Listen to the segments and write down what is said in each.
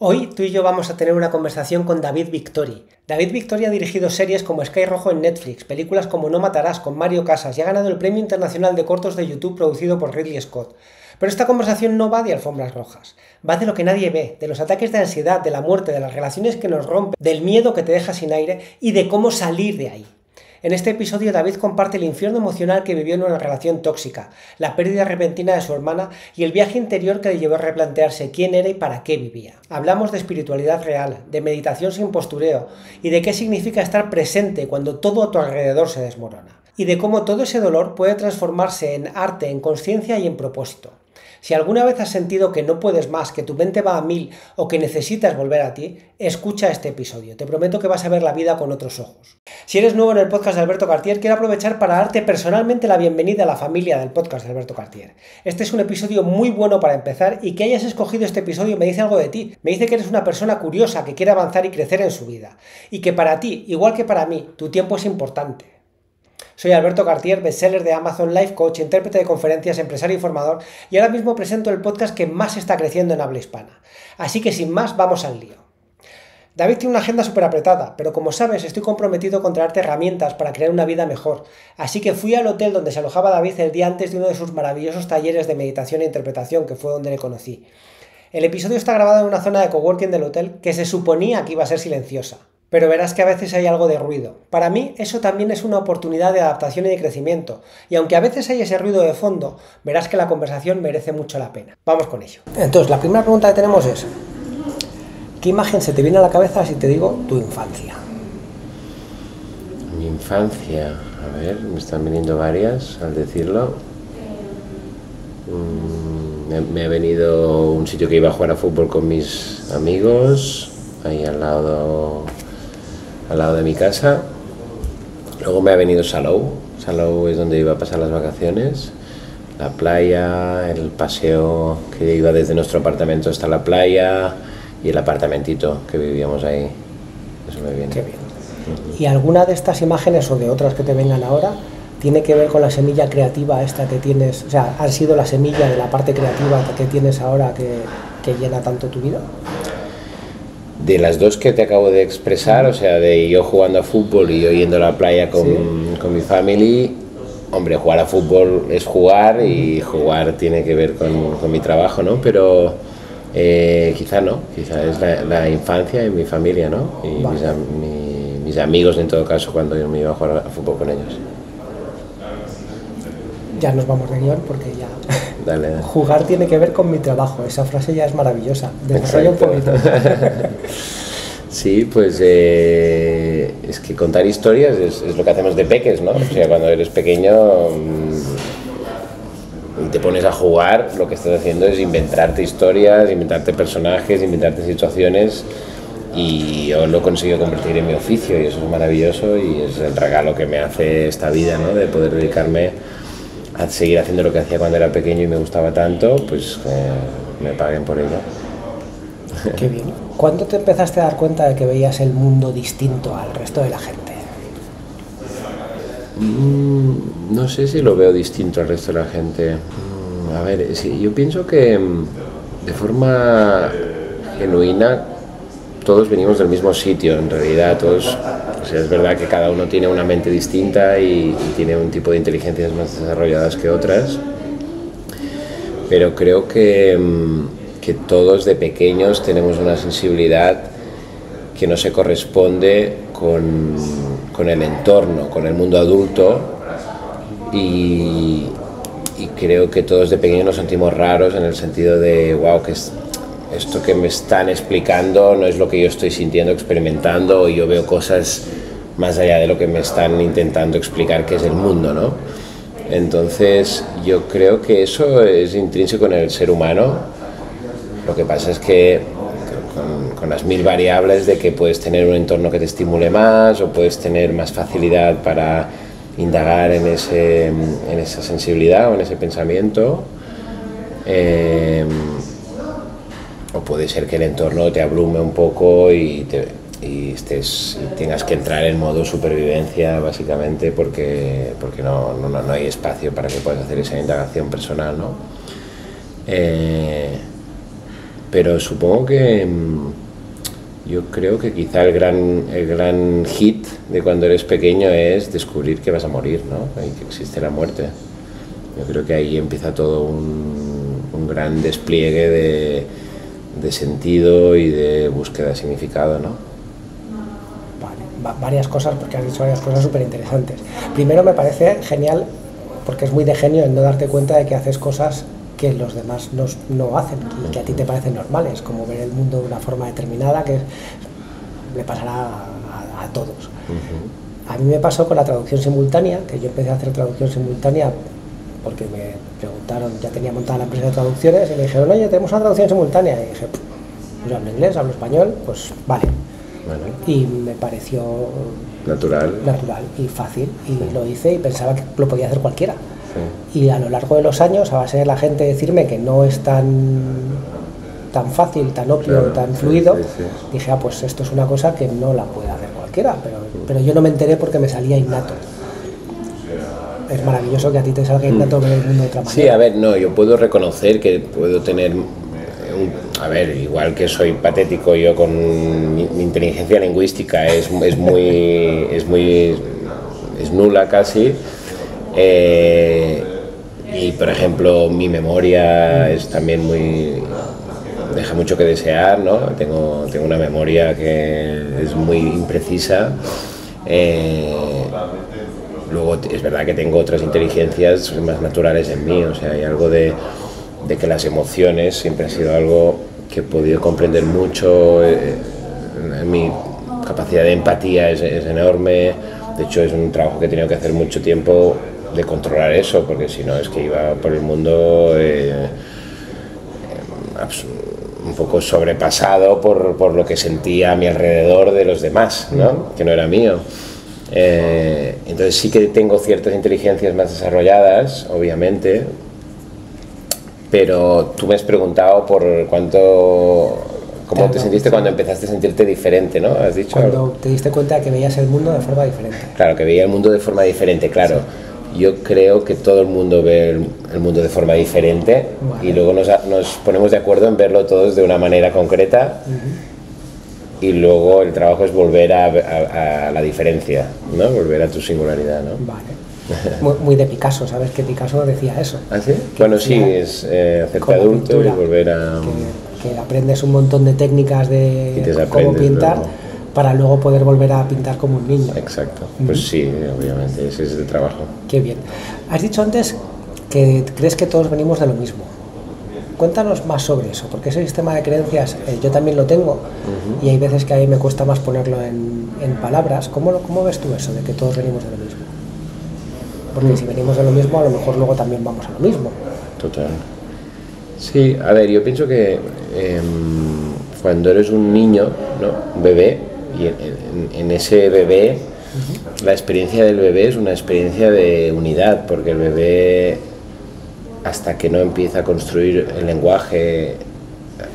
Hoy tú y yo vamos a tener una conversación con David Victori. David Victori ha dirigido series como Sky Rojo en Netflix, películas como No Matarás con Mario Casas y ha ganado el Premio Internacional de Cortos de YouTube producido por Ridley Scott. Pero esta conversación no va de alfombras rojas, va de lo que nadie ve, de los ataques de ansiedad, de la muerte, de las relaciones que nos rompen, del miedo que te deja sin aire y de cómo salir de ahí. En este episodio David comparte el infierno emocional que vivió en una relación tóxica, la pérdida repentina de su hermana y el viaje interior que le llevó a replantearse quién era y para qué vivía. Hablamos de espiritualidad real, de meditación sin postureo y de qué significa estar presente cuando todo a tu alrededor se desmorona. Y de cómo todo ese dolor puede transformarse en arte, en conciencia y en propósito. Si alguna vez has sentido que no puedes más, que tu mente va a 1000 o que necesitas volver a ti, escucha este episodio. Te prometo que vas a ver la vida con otros ojos. Si eres nuevo en el podcast de Alberto Cartier, quiero aprovechar para darte personalmente la bienvenida a la familia del podcast de Alberto Cartier. Este es un episodio muy bueno para empezar y que hayas escogido este episodio me dice algo de ti. Me dice que eres una persona curiosa, que quiere avanzar y crecer en su vida. Y que para ti, igual que para mí, tu tiempo es importante. Soy Alberto Cartier, bestseller de Amazon, life coach, intérprete de conferencias, empresario y formador, y ahora mismo presento el podcast que más está creciendo en habla hispana. Así que sin más, vamos al lío. David tiene una agenda súper apretada, pero como sabes, estoy comprometido con traerte herramientas para crear una vida mejor. Así que fui al hotel donde se alojaba David el día antes de uno de sus maravillosos talleres de meditación e interpretación, que fue donde le conocí. El episodio está grabado en una zona de coworking del hotel que se suponía que iba a ser silenciosa. Pero verás que a veces hay algo de ruido. Para mí eso también es una oportunidad de adaptación y de crecimiento. Y aunque a veces hay ese ruido de fondo, verás que la conversación merece mucho la pena. Vamos con ello. Entonces, la primera pregunta que tenemos es: ¿qué imagen se te viene a la cabeza si te digo tu infancia? Mi infancia, a ver, me están viniendo varias al decirlo. Me ha venido un sitio que iba a jugar a fútbol con mis amigos, ahí al lado de mi casa. Luego me ha venido Salou. Salou es donde iba a pasar las vacaciones. La playa, el paseo que iba desde nuestro apartamento hasta la playa y el apartamentito que vivíamos ahí. Eso me viene. Qué bien. ¿Y alguna de estas imágenes o de otras que te vengan ahora tiene que ver con la semilla creativa esta que tienes? O sea, ¿ha sido la semilla de la parte creativa que tienes ahora que llena tanto tu vida? De las dos que te acabo de expresar, o sea, de yo jugando a fútbol y yo yendo a la playa con mi family, hombre, jugar a fútbol es jugar y jugar tiene que ver con mi trabajo, ¿no? Pero quizá no, quizá es la infancia y mi familia, ¿no? Y vale. mis amigos, en todo caso, cuando yo me iba a jugar a fútbol con ellos. Ya nos vamos de guión porque ya... Dale. Jugar tiene que ver con mi trabajo, esa frase ya es maravillosa. Desarrolla un poquito. Sí, pues es que contar historias es lo que hacemos de peques, ¿no? O sea, cuando eres pequeño y te pones a jugar, lo que estás haciendo es inventarte historias, inventarte personajes, inventarte situaciones, y yo lo he conseguido convertir en mi oficio y eso es maravilloso y es el regalo que me hace esta vida, ¿no? De poder dedicarme a seguir haciendo lo que hacía cuando era pequeño y me gustaba tanto, pues me paguen por ello. Qué bien. ¿Cuándo te empezaste a dar cuenta de que veías el mundo distinto al resto de la gente? No sé si lo veo distinto al resto de la gente. A ver, sí, yo pienso que de forma genuina todos venimos del mismo sitio, en realidad todos. O sea, es verdad que cada uno tiene una mente distinta y tiene un tipo de inteligencias más desarrolladas que otras, pero creo que todos de pequeños tenemos una sensibilidad que no se corresponde con el entorno, con el mundo adulto, y creo que todos de pequeños nos sentimos raros en el sentido de wow, que esto que me están explicando no es lo que yo estoy sintiendo, experimentando, y yo veo cosas más allá de lo que me están intentando explicar que es el mundo, ¿no? Entonces yo creo que eso es intrínseco en el ser humano. Lo que pasa es que con las 1000 variables de que puedes tener un entorno que te estimule más o puedes tener más facilidad para indagar en esa sensibilidad o en ese pensamiento, o puede ser que el entorno te abrume un poco y tengas que entrar en modo supervivencia básicamente porque no hay espacio para que puedas hacer esa indagación personal, ¿no? pero supongo que yo creo que quizá el gran hit de cuando eres pequeño es descubrir que vas a morir, ¿no? Y que existe la muerte. Yo creo que ahí empieza todo un gran despliegue de sentido y de búsqueda de significado, ¿no? Vale, varias cosas, porque has dicho varias cosas súper interesantes. Primero, me parece genial, porque es muy de genio el no darte cuenta de que haces cosas que los demás no hacen y que a ti te parecen normales, como ver el mundo de una forma determinada que le pasará a todos. A mí me pasó con la traducción simultánea, que yo empecé a hacer traducción simultánea porque me preguntaron, ya tenía montada la empresa de traducciones y me dijeron, oye, tenemos una traducción simultánea, y dije, yo hablo inglés, hablo español, pues vale. Bueno. Y me pareció natural y fácil, y lo hice y pensaba que lo podía hacer cualquiera. Sí. Y a lo largo de los años, a base de la gente decirme que no es tan fácil, tan obvio, claro, tan fluido, sí. Dije, pues esto es una cosa que no la puede hacer cualquiera, pero yo no me enteré porque me salía innato. Es maravilloso que a ti te salga innato ver el mundo de otra manera. Sí, a ver, no, yo puedo reconocer que puedo tener a ver, igual que soy patético yo con mi inteligencia lingüística es nula casi, y por ejemplo mi memoria es también deja mucho que desear, ¿no? Tengo una memoria que es muy imprecisa. Luego es verdad que tengo otras inteligencias más naturales en mí, o sea, hay algo de que las emociones siempre ha sido algo que he podido comprender mucho. Mi capacidad de empatía es enorme. De hecho, es un trabajo que he tenido que hacer mucho tiempo de controlar eso, porque si no es que iba por el mundo un poco sobrepasado por lo que sentía a mi alrededor de los demás, ¿no? Que no era mío. Entonces sí que tengo ciertas inteligencias más desarrolladas, obviamente, pero tú me has preguntado por cómo te sentiste cuando empezaste a sentirte diferente, ¿no? ¿Has dicho cuando algo? Te diste cuenta de que veías el mundo de forma diferente. Claro, que veía el mundo de forma diferente, claro. Sí. Yo creo que todo el mundo ve el mundo de forma diferente, vale. Y luego nos ponemos de acuerdo en verlo todos de una manera concreta. Y luego el trabajo es volver a la diferencia, ¿no? Volver a tu singularidad, ¿no? Vale. Muy de Picasso, ¿sabes? Que Picasso decía eso. ¿Ah, sí? Bueno, sí, es hacerte adulto y volver a... Que aprendes un montón de técnicas de cómo pintar para luego poder volver a pintar como un niño. Exacto. Pues sí, obviamente, ese es el trabajo. Qué bien. Has dicho antes que crees que todos venimos de lo mismo. Cuéntanos más sobre eso, porque ese sistema de creencias yo también lo tengo, y hay veces que a mí me cuesta más ponerlo en palabras. ¿Cómo ves tú eso de que todos venimos de lo mismo? Porque si venimos de lo mismo, a lo mejor luego también vamos a lo mismo. Total. Sí, a ver, yo pienso que cuando eres un niño, ¿no? Un bebé, y en ese bebé, la experiencia del bebé es una experiencia de unidad, porque el bebé, hasta que no empieza a construir el lenguaje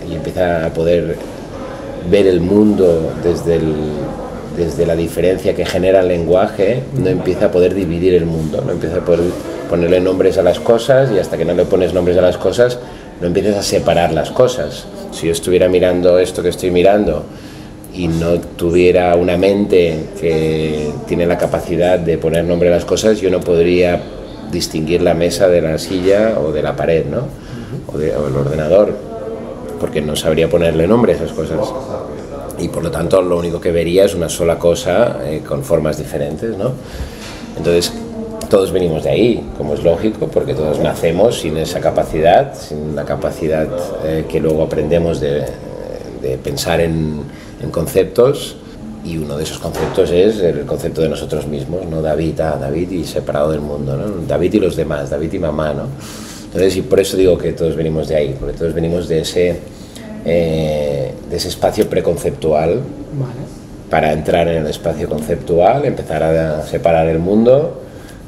y empieza a poder ver el mundo desde la diferencia que genera el lenguaje, no empieza a poder dividir el mundo, no empieza a poder ponerle nombres a las cosas, y hasta que no le pones nombres a las cosas, no empiezas a separar las cosas. Si yo estuviera mirando esto que estoy mirando y no tuviera una mente que tiene la capacidad de poner nombre a las cosas, yo no podría distinguir la mesa de la silla o de la pared, ¿no? O el ordenador, porque no sabría ponerle nombre a esas cosas, y por lo tanto lo único que vería es una sola cosa con formas diferentes, ¿no? Entonces todos venimos de ahí, como es lógico, porque todos nacemos sin esa capacidad, sin la capacidad que luego aprendemos de pensar en conceptos. Y uno de esos conceptos es el concepto de nosotros mismos, ¿no? David y separado del mundo, ¿no? David y los demás, David y mamá, ¿no? Entonces, y por eso digo que todos venimos de ahí, porque todos venimos de ese espacio preconceptual, vale. Para entrar en el espacio conceptual, empezar a separar el mundo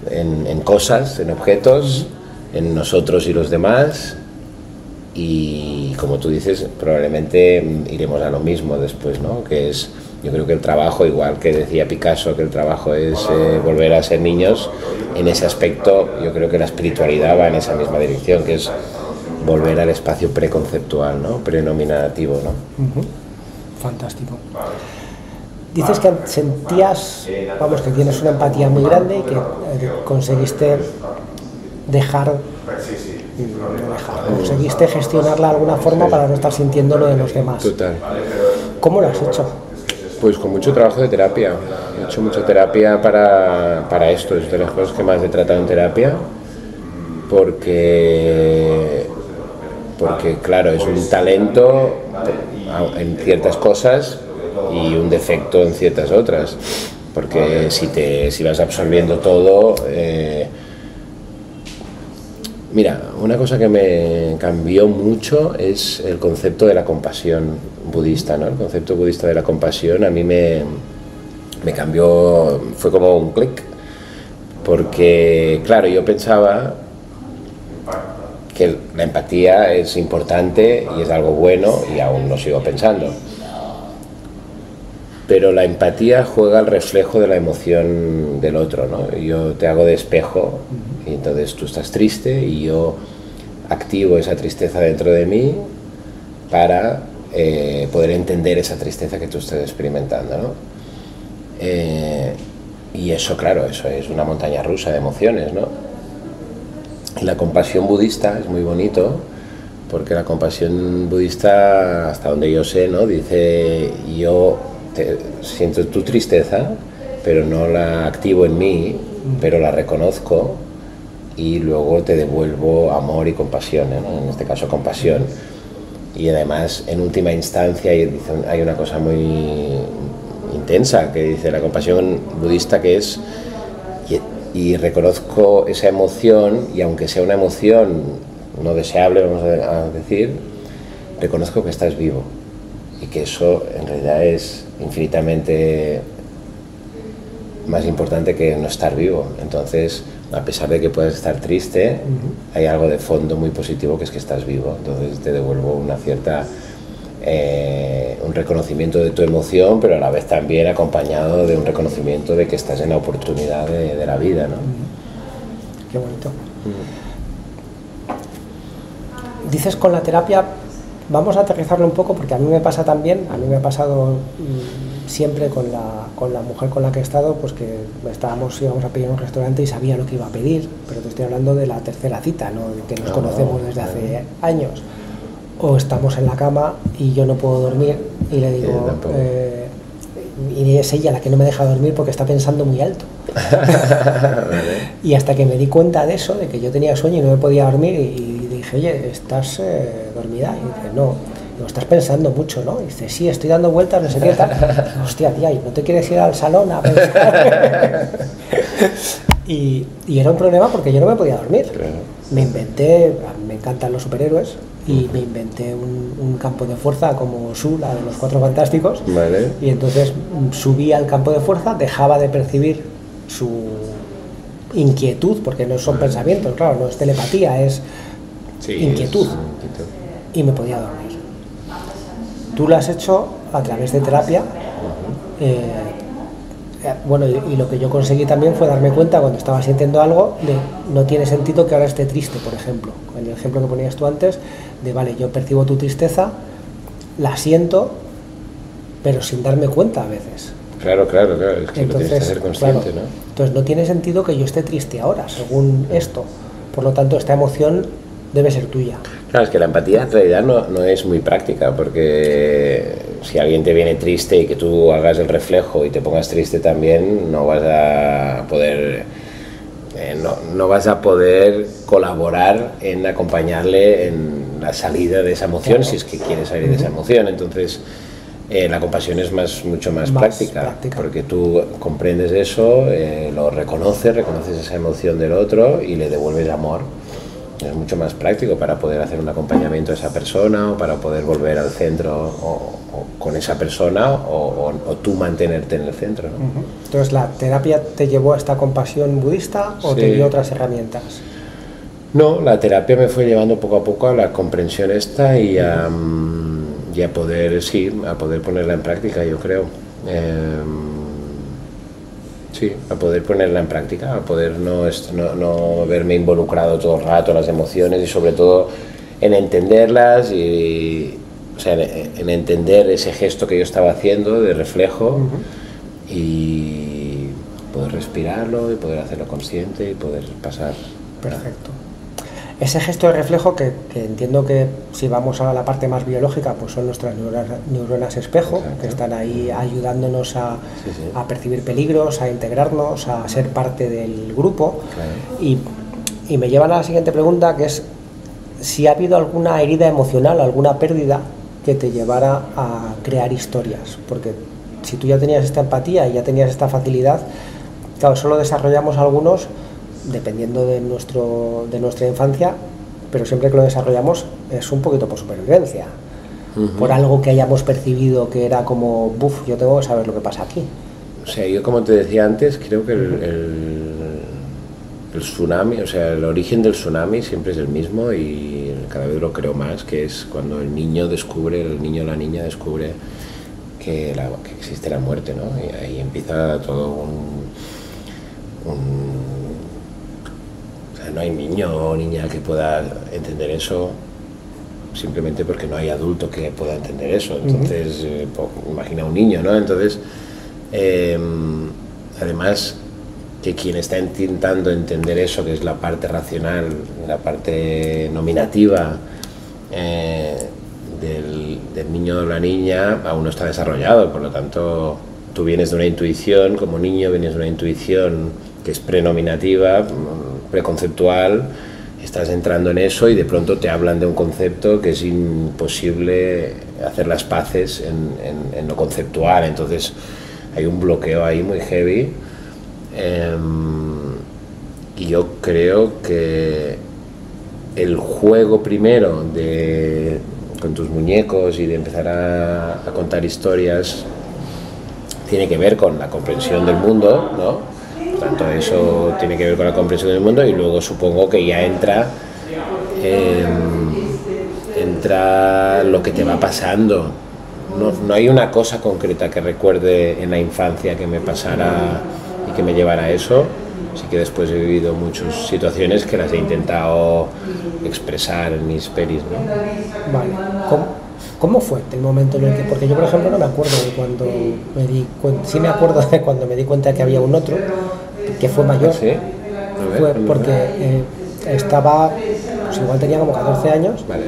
en cosas, en objetos, en nosotros y los demás. Y como tú dices, probablemente iremos a lo mismo después, ¿no? Que es... Yo creo que el trabajo, igual que decía Picasso, que el trabajo es volver a ser niños, en ese aspecto yo creo que la espiritualidad va en esa misma dirección, que es volver al espacio preconceptual, ¿no? Prenominativo, ¿no? Fantástico. Dices que sentías, vamos, que tienes una empatía muy grande y que conseguiste conseguiste gestionarla de alguna forma para no estar sintiendo lo de los demás. Total. ¿Cómo lo has hecho? Pues con mucho trabajo de terapia. He hecho mucha terapia para esto, es de las cosas que más he tratado en terapia, porque claro, es un talento en ciertas cosas y un defecto en ciertas otras, porque si vas absorbiendo todo... Mira, una cosa que me cambió mucho es el concepto de la compasión budista, ¿no? El concepto budista de la compasión a mí me cambió, fue como un clic, porque claro, yo pensaba que la empatía es importante y es algo bueno, y aún lo sigo pensando. Pero la empatía juega al reflejo de la emoción del otro, ¿no? Yo te hago de espejo y entonces tú estás triste y yo activo esa tristeza dentro de mí para poder entender esa tristeza que tú estás experimentando, ¿no? Y eso, claro, eso es una montaña rusa de emociones, ¿no? Y la compasión budista es muy bonito, porque la compasión budista, hasta donde yo sé, ¿no? Dice, yo siento tu tristeza, pero no la activo en mí, pero la reconozco y luego te devuelvo amor y compasión, ¿no? En este caso compasión. Y además, en última instancia, hay una cosa muy intensa que dice la compasión budista, que es y reconozco esa emoción, y aunque sea una emoción no deseable, vamos a decir, reconozco que estás vivo y que eso en realidad es infinitamente más importante que no estar vivo. Entonces, a pesar de que puedas estar triste, hay algo de fondo muy positivo, que es que estás vivo. Entonces te devuelvo una cierta un reconocimiento de tu emoción, pero a la vez también acompañado de un reconocimiento de que estás en la oportunidad de la vida, ¿no? Qué bonito. Dices con la terapia, vamos a aterrizarlo un poco, porque a mí me pasa también, a mí me ha pasado siempre con la mujer con la que he estado, pues que íbamos a pedir en un restaurante y sabía lo que iba a pedir, pero te estoy hablando de la tercera cita, ¿no? De que nos conocemos desde hace años. O estamos en la cama y yo no puedo dormir y le digo, y es ella la que no me deja dormir porque está pensando muy alto. Vale. Y hasta que me di cuenta de eso, de que yo tenía sueño y no me podía dormir, y dije, oye, ¿estás dormida? Y dice, no. Digo, estás pensando mucho, ¿no? Y dice, sí, estoy dando vueltas, no sé qué tal. Hostia, tía, ¿y no te quieres ir al salón a pensar? y era un problema porque yo no me podía dormir. Claro. Me inventé, me encantan los superhéroes, y me inventé un campo de fuerza como Su, la de los Cuatro Fantásticos. Vale. Y entonces subí al campo de fuerza, dejaba de percibir su inquietud, porque no son pensamientos, claro, no es telepatía, es inquietud. Y me podía dormir. Tú lo has hecho a través de terapia. Bueno, y lo que yo conseguí también fue darme cuenta, cuando estaba sintiendo algo, de no tiene sentido que ahora esté triste, por ejemplo. El ejemplo que ponías tú antes, de vale, yo percibo tu tristeza, la siento, pero sin darme cuenta a veces. Claro, es que entonces, lo tienes que hacer consciente, claro, ¿no? Entonces no tiene sentido que yo esté triste ahora, según esto. Por lo tanto, esta emoción debe ser tuya. Claro, es que la empatía en realidad no es muy práctica, porque si alguien te viene triste y que tú hagas el reflejo y te pongas triste también, no vas a poder no vas a poder colaborar en acompañarle en la salida de esa emoción, claro, si es que quiere salir de esa emoción. Entonces la compasión es mucho más práctica, porque tú comprendes eso, lo reconoces esa emoción del otro y le devuelves amor. Es mucho más práctico para poder hacer un acompañamiento a esa persona, o para poder volver al centro o con esa persona, o tú mantenerte en el centro, ¿no? Entonces, ¿la terapia te llevó a esta compasión budista o te dio otras herramientas? No, la terapia me fue llevando poco a poco a la comprensión esta y a poder, a poder ponerla en práctica, yo creo. Sí, a poder ponerla en práctica, a poder no verme involucrado todo el rato en las emociones, y sobre todo en entenderlas y, o sea, en entender ese gesto que yo estaba haciendo de reflejo y poder respirarlo y poder hacerlo consciente y poder pasar. Perfecto. Ese gesto de reflejo que entiendo que si vamos a la parte más biológica, pues son nuestras neuronas espejo. Exacto. Que están ahí ayudándonos a percibir peligros, a integrarnos, a ser parte del grupo. Claro. Y me llevan a la siguiente pregunta, que es si ha habido alguna herida emocional, alguna pérdida que te llevara a crear historias, porque si tú ya tenías esta empatía y ya tenías esta facilidad, claro, solo desarrollamos algunos dependiendo de nuestra infancia, pero siempre que lo desarrollamos es un poquito por supervivencia, por algo que hayamos percibido que era como, buf, yo tengo que saber lo que pasa aquí. O sea, yo como te decía antes, creo que el tsunami, o sea, el origen del tsunami siempre es el mismo y cada vez lo creo más, que es cuando el niño o la niña descubre que existe la muerte, ¿no? Y ahí empieza todo o sea, no hay niño o niña que pueda entender eso simplemente porque no hay adulto que pueda entender eso. Entonces, imagina un niño, ¿no? Entonces, además, que quien está intentando entender eso, que es la parte racional, la parte nominativa del niño o la niña, aún no está desarrollado. Por lo tanto, tú vienes de una intuición, como niño vienes de una intuición que es prenominativa, preconceptual, estás entrando en eso y de pronto te hablan de un concepto que es imposible hacer las paces en lo conceptual. Entonces, hay un bloqueo ahí muy heavy. Y yo creo que el juego primero con tus muñecos y de empezar a contar historias tiene que ver con la comprensión del mundo, ¿no? Por tanto, eso tiene que ver con la comprensión del mundo y luego supongo que ya entra lo que te va pasando. No hay una cosa concreta que recuerde en la infancia que me pasara y que me llevara a eso. Sí que después he vivido muchas situaciones que las he intentado expresar en mis pelis, ¿no? Vale. ¿Cómo fue el momento en el que...? Porque yo, por ejemplo, no me acuerdo de cuando me di cuenta... Sí me acuerdo de cuando me di cuenta que había un otro, que fue mayor. ¿Sí? Fue porque estaba... Pues igual tenía como 14 años. Vale.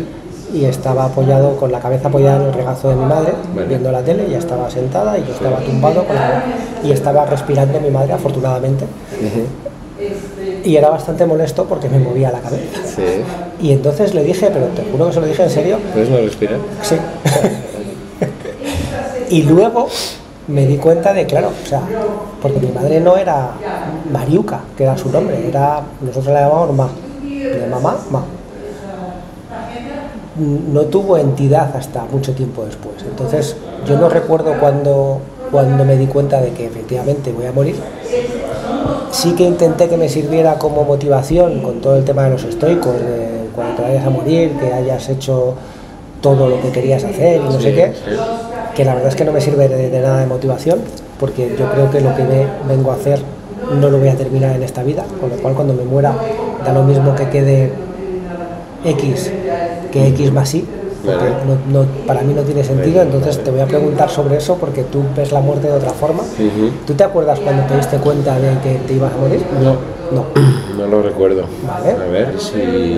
Y estaba apoyado, con la cabeza apoyada en el regazo de mi madre, viendo la tele. Ella estaba sentada y yo estaba tumbado y estaba respirando mi madre, afortunadamente. Y era bastante molesto porque me movía la cabeza. Sí. Y entonces le dije, pero te juro que se lo dije en serio. ¿Puedes no respirar? Sí. Y luego me di cuenta de, claro, o sea, porque mi madre no era Mariuca, que era su nombre, nosotros la llamábamos Ma. De mamá, Ma. No tuvo entidad hasta mucho tiempo después. Entonces, yo no recuerdo cuando me di cuenta de que efectivamente voy a morir. Sí que intenté que me sirviera como motivación con todo el tema de los estoicos, de cuando te vayas a morir, que hayas hecho todo lo que querías hacer y no sé qué, que la verdad es que no me sirve de nada de motivación, porque yo creo que lo que vengo a hacer no lo voy a terminar en esta vida, con lo cual cuando me muera da lo mismo que quede X que X más Y, porque para mí no tiene sentido. Entonces te voy a preguntar sobre eso porque tú ves la muerte de otra forma. ¿Tú te acuerdas cuando te diste cuenta de que te ibas a morir? No lo recuerdo. Vale. A ver si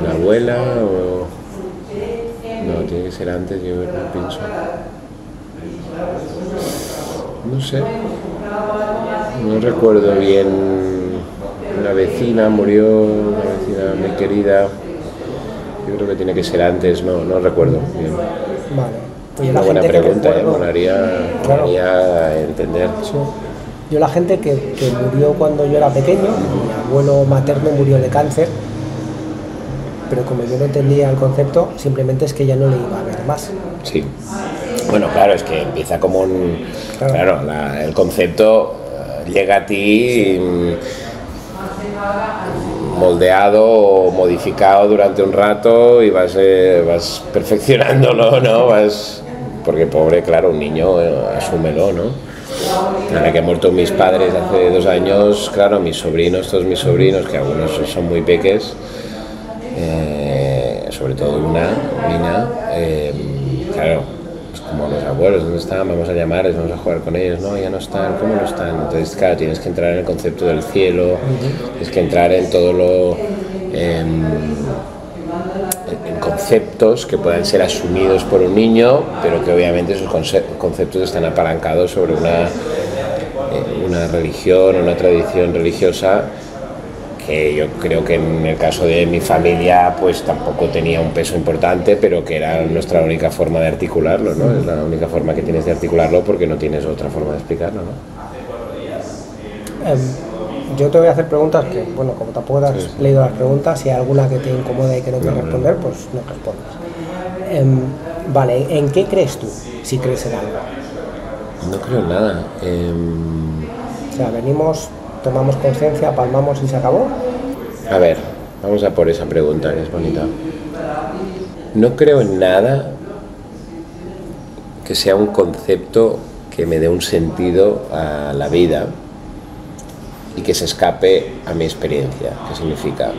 la abuela o... No, tiene que ser antes, yo no pienso. No sé. No recuerdo bien. Una vecina murió, una vecina muy querida. Yo creo que tiene que ser antes, no recuerdo bien. Vale. Una buena pregunta, molaría entender. Sí. Yo la gente que murió cuando yo era pequeño, mi abuelo materno murió de cáncer, pero como yo no entendía el concepto, simplemente es que ya no le iba a ver más. Sí. Bueno, claro, es que empieza como un... Claro, el concepto llega a ti... moldeado o modificado durante un rato y vas perfeccionándolo, ¿no? Porque pobre, claro, un niño, asúmelo, ¿no? Ahora que han muerto mis padres hace 2 años, claro, todos mis sobrinos, que algunos son muy peques, sobre todo una, Mina, claro, pues como los abuelos, ¿dónde están? Vamos a llamarles, vamos a jugar con ellos, no, ya no están, ¿cómo no están? Entonces, claro, tienes que entrar en el concepto del cielo, tienes que entrar en todo lo... en conceptos que puedan ser asumidos por un niño, pero que obviamente esos conceptos están apalancados sobre una religión, una tradición religiosa que yo creo que en el caso de mi familia pues tampoco tenía un peso importante, pero que era nuestra única forma de articularlo, ¿no? Es la única forma que tienes de articularlo porque no tienes otra forma de explicarlo, ¿no? Yo te voy a hacer preguntas que, bueno, como tampoco has leído las preguntas, si hay alguna que te incomoda y que no quieres responder, pues no respondas. Vale, ¿en qué crees tú, si crees en algo? No creo en nada. O sea, venimos, tomamos conciencia, palmamos y se acabó. A ver, vamos a por esa pregunta, que es bonita. No creo en nada que sea un concepto que me dé un sentido a la vida y que se escape a mi experiencia. ¿Qué significa?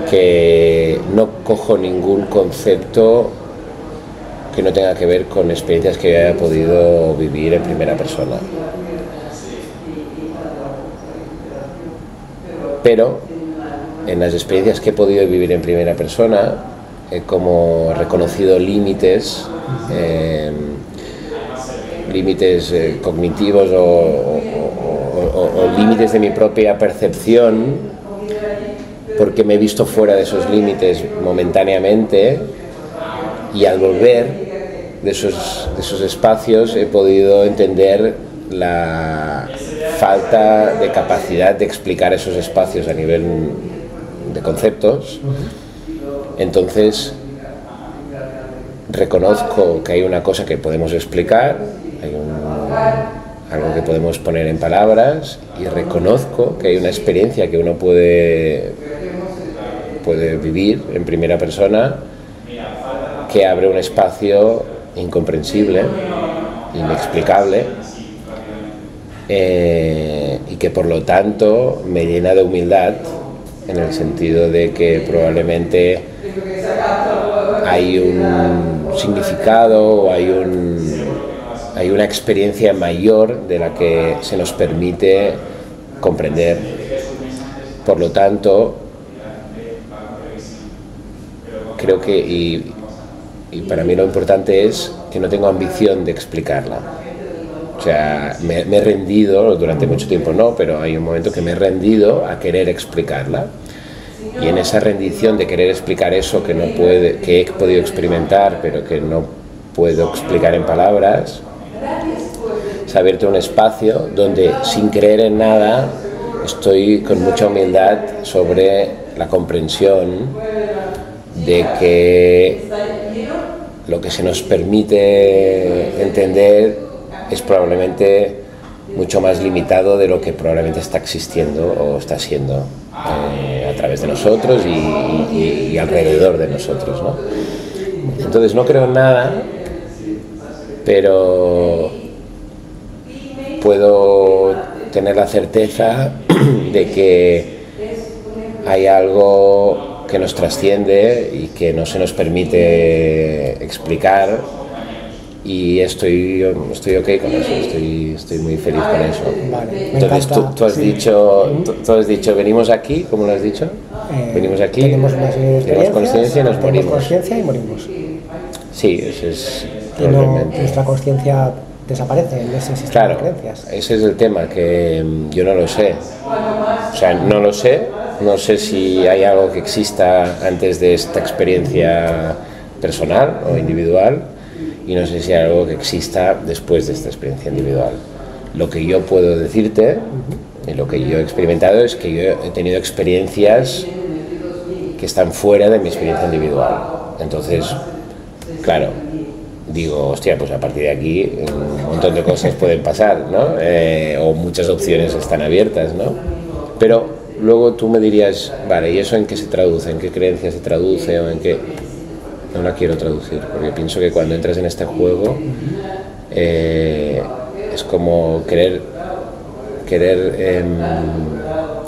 Que no cojo ningún concepto que no tenga que ver con experiencias que yo haya podido vivir en primera persona. Pero en las experiencias que he podido vivir en primera persona he como reconocido límites, cognitivos o límites de mi propia percepción, porque me he visto fuera de esos límites momentáneamente, y al volver de esos espacios he podido entender la falta de capacidad de explicar esos espacios a nivel de conceptos. Entonces reconozco que hay una cosa que podemos explicar, hay algo que podemos poner en palabras, y reconozco que hay una experiencia que uno puede vivir en primera persona que abre un espacio incomprensible, inexplicable, y que por lo tanto me llena de humildad, en el sentido de que probablemente hay un significado o hay una experiencia mayor de la que se nos permite comprender. Por lo tanto, creo que, y para mí lo importante es que no tengo ambición de explicarla. O sea, me he rendido durante mucho tiempo, no, pero hay un momento que me he rendido a querer explicarla. Y en esa rendición de querer explicar eso que he podido experimentar, pero que no puedo explicar en palabras, se ha abierto un espacio donde, sin creer en nada, estoy con mucha humildad sobre la comprensión de que lo que se nos permite entender es probablemente mucho más limitado de lo que probablemente está existiendo o está siendo a través de nosotros y alrededor de nosotros, ¿no? Entonces no creo en nada, pero puedo tener la certeza de que hay algo que nos trasciende y que no se nos permite explicar, y estoy ok con eso, estoy muy feliz con eso. Vale, entonces tú has dicho, venimos aquí, ¿cómo lo has dicho? Venimos aquí, tenemos conciencia y nos morimos. Tenemos conciencia y morimos. Sí, ese es probablemente. Nuestra conciencia desaparece en ese sistema de creencias. Ese es el tema, que yo no lo sé. O sea, no lo sé, no sé si hay algo que exista antes de esta experiencia personal o individual, y no sé si hay algo que exista después de esta experiencia individual. Lo que yo puedo decirte, y lo que yo he experimentado, es que yo he tenido experiencias que están fuera de mi experiencia individual. Entonces, claro, digo, hostia, pues a partir de aquí un montón de cosas pueden pasar, ¿no? O muchas opciones están abiertas, ¿no? Pero luego tú me dirías, vale, ¿y eso en qué se traduce? ¿En qué creencia se traduce? ¿O en qué? No la quiero traducir, porque pienso que cuando entras en este juego es como querer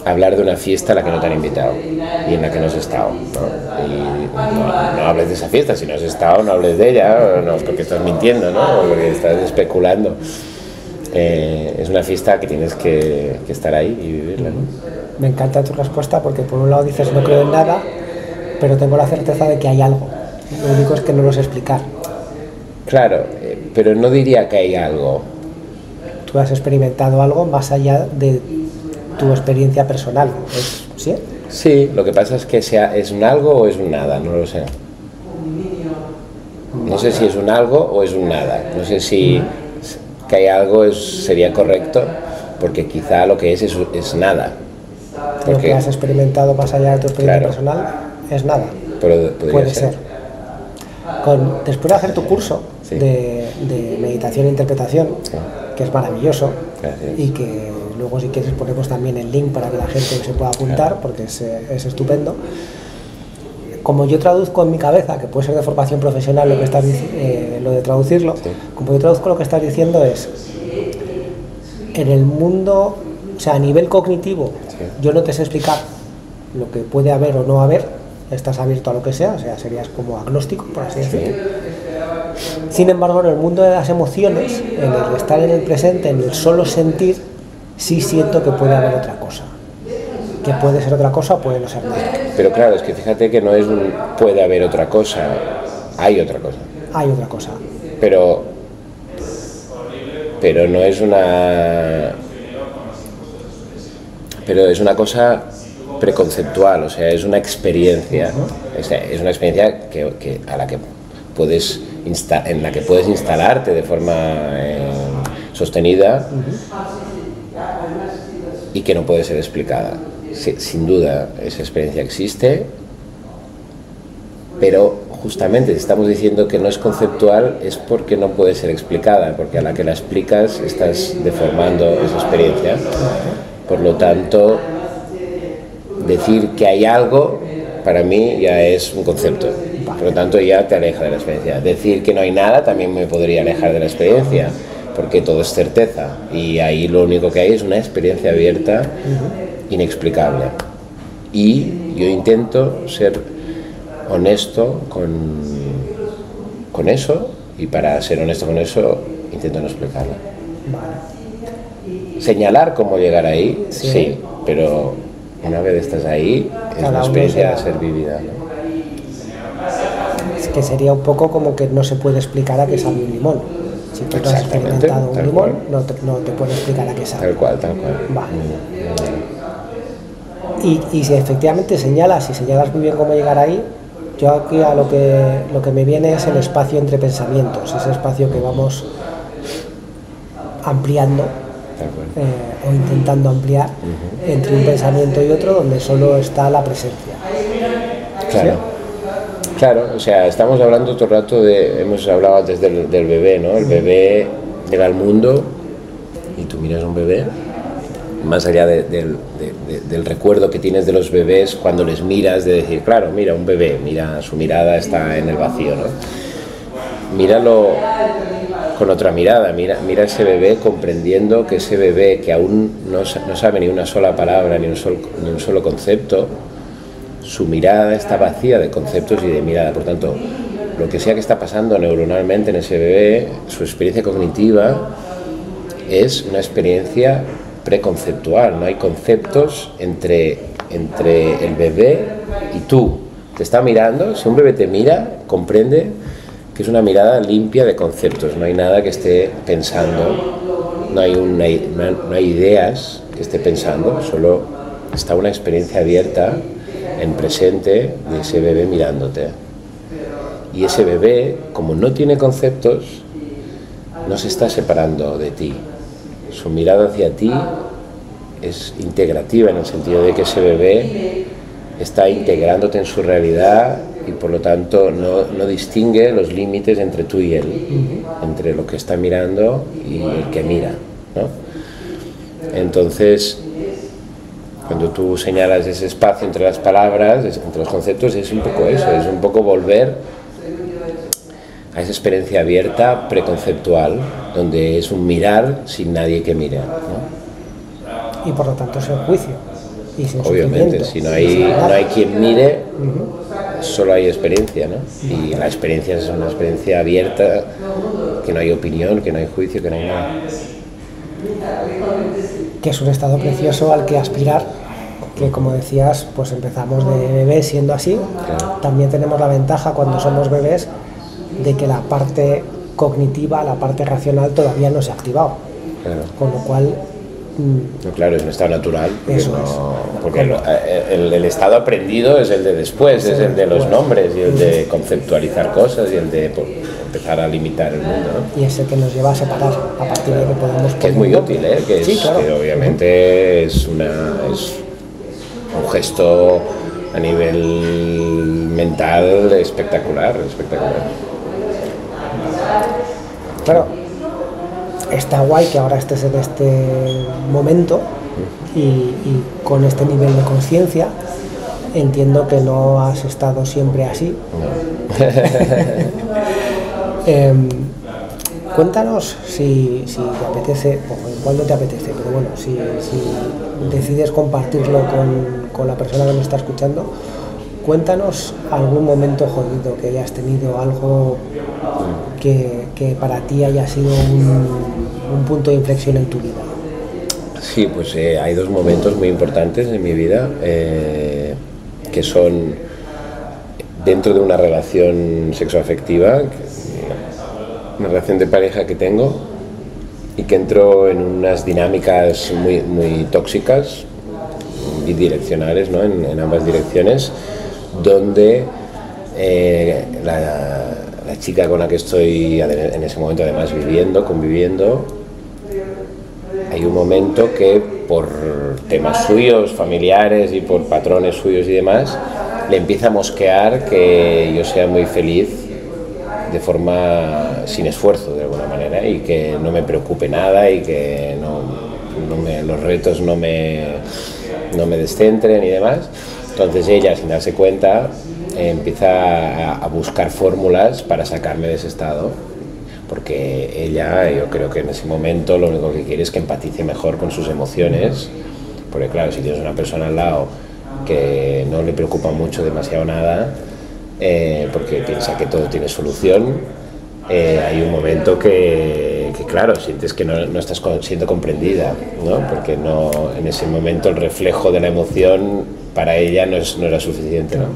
hablar de una fiesta a la que no te han invitado y en la que no has estado, ¿no? Y no hables de esa fiesta, si no has estado no hables de ella, no, porque estás mintiendo, ¿no? Porque estás especulando. Es una fiesta que tienes que estar ahí y vivirla, ¿no? Me encanta tu respuesta porque por un lado dices no creo en nada, pero tengo la certeza de que hay algo. Lo único es que no lo sé explicar. Claro, pero no diría que hay algo. Tú has experimentado algo más allá de tu experiencia personal, ¿sí? Sí, lo que pasa es que es un algo o es un nada, no lo sé. No sé si es un algo o es un nada. No sé si que hay algo sería correcto, porque quizá lo que es nada. Lo que has experimentado más allá de tu experiencia personal es nada. Pero puede ser. Después de hacer tu curso de meditación e interpretación, que es maravilloso, y que luego si quieres ponemos también el link para que la gente se pueda apuntar, porque es estupendo. Como yo traduzco en mi cabeza, que puede ser de formación profesional lo de traducirlo, como yo traduzco lo que estás diciendo es, en el mundo, o sea, a nivel cognitivo, yo no te sé explicar lo que puede haber o no haber, estás abierto a lo que sea, o sea, serías como agnóstico, por así decirlo. Sin embargo, en el mundo de las emociones, en el estar en el presente, en el solo sentir, sí siento que puede haber otra cosa. Que puede ser otra cosa o puede no ser nada. Pero claro, es que fíjate que no es puede haber otra cosa, hay otra cosa. Hay otra cosa. Pero no es una... Pero es una cosa preconceptual, o sea, es una experiencia. O sea, es una experiencia en la que puedes instalarte de forma sostenida y que no puede ser explicada. Sin duda, esa experiencia existe, pero justamente si estamos diciendo que no es conceptual es porque no puede ser explicada, porque a la que la explicas estás deformando esa experiencia. Por lo tanto, decir que hay algo, para mí ya es un concepto. Por lo tanto, ya te aleja de la experiencia. Decir que no hay nada también me podría alejar de la experiencia, porque todo es certeza. Y ahí lo único que hay es una experiencia abierta, inexplicable. Y yo intento ser honesto con eso, y para ser honesto con eso, intento no explicarlo. Señalar cómo llegar ahí, sí, pero una vez estás ahí, es una experiencia a ser vivida, ¿no? Es que sería un poco como que no se puede explicar a qué sabe un limón. Si tú has experimentado un limón, no te puede explicar a qué sabe. Tal cual. Vale. Y si efectivamente señalas muy bien cómo llegar ahí, yo aquí a lo que me viene es el espacio entre pensamientos, ese espacio que vamos ampliando o intentando ampliar entre un pensamiento y otro, donde solo está la presencia. Claro. ¿Sí? Claro, o sea, estamos hablando todo el rato hemos hablado antes del bebé, ¿no? El bebé llega al mundo y tú miras a un bebé, más allá del recuerdo que tienes de los bebés cuando les miras, de decir, claro, mira un bebé, mira, su mirada está en el vacío, ¿no? Míralo con otra mirada, mira ese bebé comprendiendo que ese bebé que aún no sabe ni una sola palabra, ni un solo concepto, su mirada está vacía de conceptos y de mirada. Por tanto, lo que sea que está pasando neuronalmente en ese bebé, su experiencia cognitiva es una experiencia preconceptual, no hay conceptos entre el bebé y tú. Te está mirando, si un bebé te mira, comprende que es una mirada limpia de conceptos, no hay nada que esté pensando, no hay ideas que esté pensando, solo está una experiencia abierta en presente de ese bebé mirándote. Y ese bebé, como no tiene conceptos, no se está separando de ti. Su mirada hacia ti es integrativa, en el sentido de que ese bebé está integrándote en su realidad y por lo tanto no distingue los límites entre tú y él, entre lo que está mirando y el que mira, ¿no? Entonces, cuando tú señalas ese espacio entre las palabras, entre los conceptos, es un poco eso, es un poco volver a esa experiencia abierta, preconceptual, donde es un mirar sin nadie que mire, ¿no? Y por lo tanto es el juicio. y sin obviamente, si no hay quien mire, solo hay experiencia, ¿no? Y la experiencia es una experiencia abierta, que no hay opinión, que no hay juicio, que no hay nada. Que es un estado precioso al que aspirar, que como decías, pues empezamos de bebés siendo así. Claro. También tenemos la ventaja cuando somos bebés de que la parte cognitiva, la parte racional todavía no se ha activado. Claro. Con lo cual... No, claro, es un estado natural, porque ¿Cómo? el estado aprendido es el de después, es el de los nombres y el de conceptualizar cosas y el de empezar a limitar el mundo, ¿no? Y ese que nos lleva a separar a partir de que podemos... Que es muy útil, ¿eh? Sí, claro. Que obviamente es un gesto a nivel mental espectacular. Claro. Está guay que ahora estés en este momento y con este nivel de conciencia. Entiendo que no has estado siempre así. No. Cuéntanos si te apetece, o igual no te apetece, pero bueno, si decides compartirlo con la persona que nos está escuchando, cuéntanos algún momento jodido que hayas tenido, algo que para ti haya sido un punto de inflexión en tu vida. Sí, pues hay dos momentos muy importantes en mi vida que son dentro de una relación sexoafectiva, una relación de pareja que tengo y que entro en unas dinámicas muy, muy tóxicas, bidireccionales, ¿no? En ambas direcciones, donde la chica con la que estoy en ese momento además conviviendo, hay un momento que por temas suyos, familiares y por patrones suyos y demás, le empieza a mosquear que yo sea muy feliz de forma sin esfuerzo de alguna manera y que no me preocupe nada y que los retos no me descentren y demás. Entonces ella, sin darse cuenta, empieza a buscar fórmulas para sacarme de ese estado, porque ella, yo creo que en ese momento lo único que quiere es que empatice mejor con sus emociones, porque claro, si tienes una persona al lado que no le preocupa mucho demasiado nada, porque piensa que todo tiene solución, hay un momento que claro, sientes que no estás siendo comprendida, ¿no? Porque en ese momento el reflejo de la emoción para ella no era suficiente, ¿no?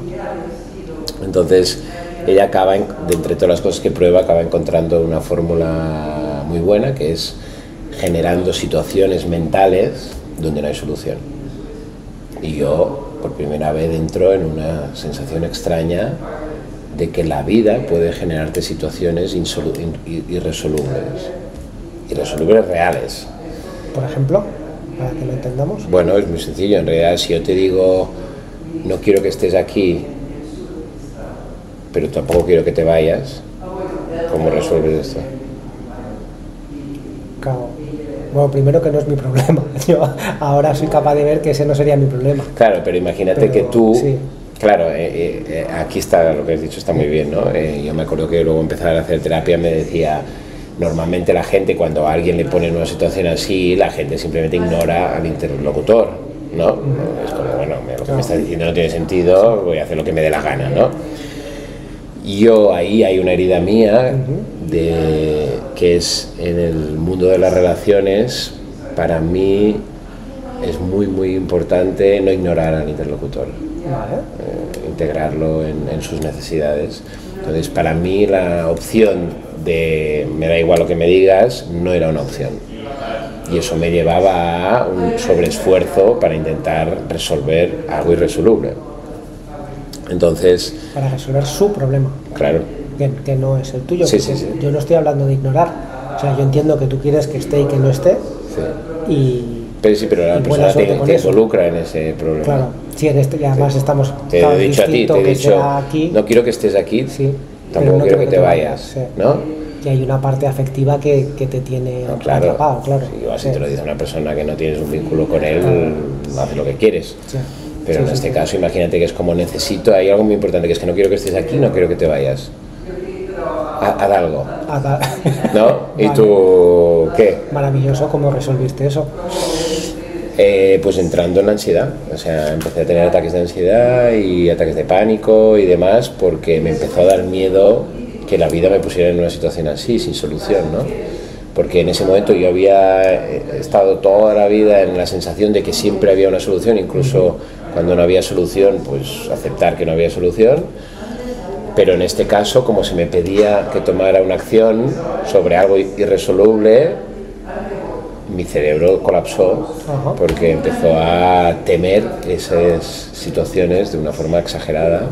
Entonces ella acaba, de entre todas las cosas que prueba, acaba encontrando una fórmula muy buena, que es generando situaciones mentales donde no hay solución. Y yo, por primera vez, entro en una sensación extraña de que la vida puede generarte situaciones irresolubles reales. Por ejemplo, para que lo entendamos. Bueno, es muy sencillo. En realidad, si yo te digo, no quiero que estés aquí, pero tampoco quiero que te vayas, ¿cómo resuelves esto? Claro. Bueno, primero que no es mi problema. Yo ahora soy capaz de ver que ese no sería mi problema. Claro, pero imagínate que tú... Sí. Claro, aquí está lo que has dicho, está muy bien, ¿no? Yo me acuerdo que luego empezar a hacer terapia me decía, normalmente la gente cuando a alguien le pone en una situación así, la gente simplemente ignora al interlocutor, ¿no? Es como, bueno, lo que me estás diciendo no tiene sentido, voy a hacer lo que me dé la gana, ¿no? Yo ahí hay una herida mía que es en el mundo de las relaciones. Para mí es muy muy importante no ignorar al interlocutor, integrarlo en sus necisidades. Entonces para mí la opción de me da igual lo que me digas no era una opción, y eso me llevaba a un sobreesfuerzo para intentar resolver algo irresoluble. Entonces, para resolver su problema. Claro. Que no es el tuyo. Sí, sí, sí. Yo no estoy hablando de ignorar. O sea, yo entiendo que tú quieres que esté y que no esté. Sí. Pero la persona te involucra en ese problema. Claro. Sí, y además estamos... Te he dicho a ti, aquí, no quiero que estés aquí, sí, tampoco quiero que te vayas, sí. ¿No? Y hay una parte afectiva que te tiene atrapado, claro. Si vas y te lo dice una persona que no tienes un vínculo con él, hace lo que quieres. Sí. Pero en este caso, imagínate que es como necesito, hay algo muy importante, que es que no quiero que estés aquí, no quiero que te vayas. Haz algo. ¿No? ¿Y tú qué? Maravilloso, ¿cómo resolviste eso? Pues entrando en la ansiedad, o sea, empecé a tener ataques de ansiedad y ataques de pánico y demás porque me empezó a dar miedo que la vida me pusiera en una situación así, sin solución, ¿no? Porque en ese momento yo había estado toda la vida en la sensación de que siempre había una solución, incluso cuando no había solución, pues aceptar que no había solución, pero en este caso, como se me pedía que tomara una acción sobre algo irresoluble, mi cerebro colapsó porque empezó a temer esas situaciones de una forma exagerada,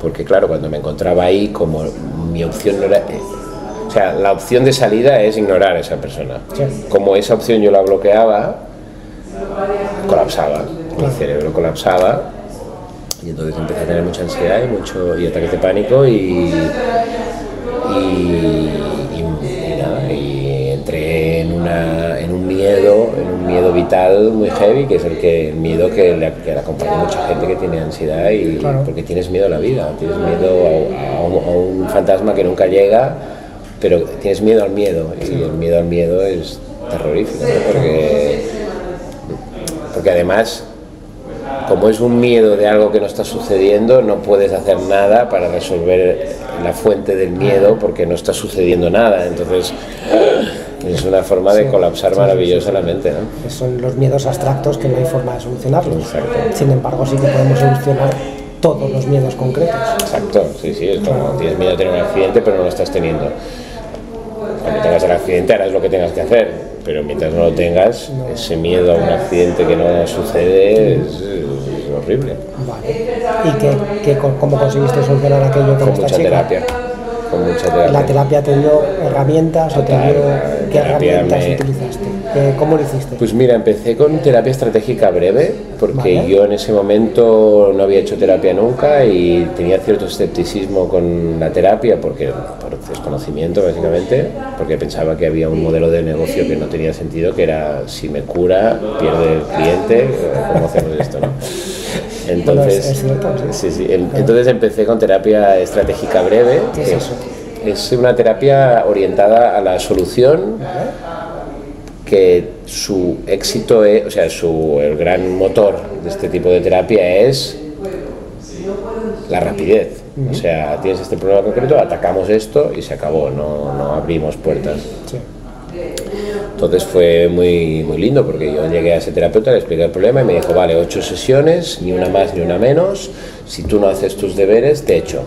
porque claro, cuando me encontraba ahí, como mi opción no era... O sea, la opción de salida es ignorar a esa persona. Sí. Como esa opción yo la bloqueaba, colapsaba, mi cerebro colapsaba, y entonces empecé a tener mucha ansiedad y ataques de pánico y entré en un miedo vital muy heavy, que es el miedo que le acompaña a mucha gente que tiene ansiedad, y claro, porque tienes miedo a la vida, tienes miedo a un fantasma que nunca llega, pero tienes miedo al miedo, y el miedo al miedo es terrorífico, ¿no? Porque además, como es un miedo de algo que no está sucediendo, no puedes hacer nada para resolver la fuente del miedo porque no está sucediendo nada. Entonces es una forma de colapsar maravillosa la mente, ¿no? Son los miedos abstractos que no hay forma de solucionarlos. Exacto. Sin embargo, sí que podemos solucionar todos los miedos concretos. Exacto, sí, es como tienes miedo a tener un accidente pero no lo estás teniendo. Cuando tengas el accidente harás lo que tengas que hacer, pero mientras no lo tengas, ese miedo a un accidente que no sucede es horrible. Vale. ¿Y cómo conseguiste solucionar aquello con esta chica? Terapia. Con mucha terapia. ¿La terapia te dio herramientas o te dio qué herramientas utilizaste? ¿Cómo lo hiciste? Pues mira, empecé con terapia estratégica breve, porque yo en ese momento no había hecho terapia nunca y tenía cierto escepticismo con la terapia, por desconocimiento básicamente, porque pensaba que había un modelo de negocio que no tenía sentido, que era si me cura, pierde el cliente, ¿cómo hacemos esto, no? Entonces, entonces empecé con terapia estratégica breve. ¿Qué es eso? Es una terapia orientada a la solución, que su éxito es, o sea, el gran motor de este tipo de terapia es la rapidez. O sea, tienes este problema concreto, atacamos esto y se acabó, no abrimos puertas. Sí. Entonces fue muy, muy lindo, porque yo llegué a ese terapeuta, le expliqué el problema y me dijo, vale, 8 sesiones, ni una más ni una menos, si tú no haces tus deberes te echo,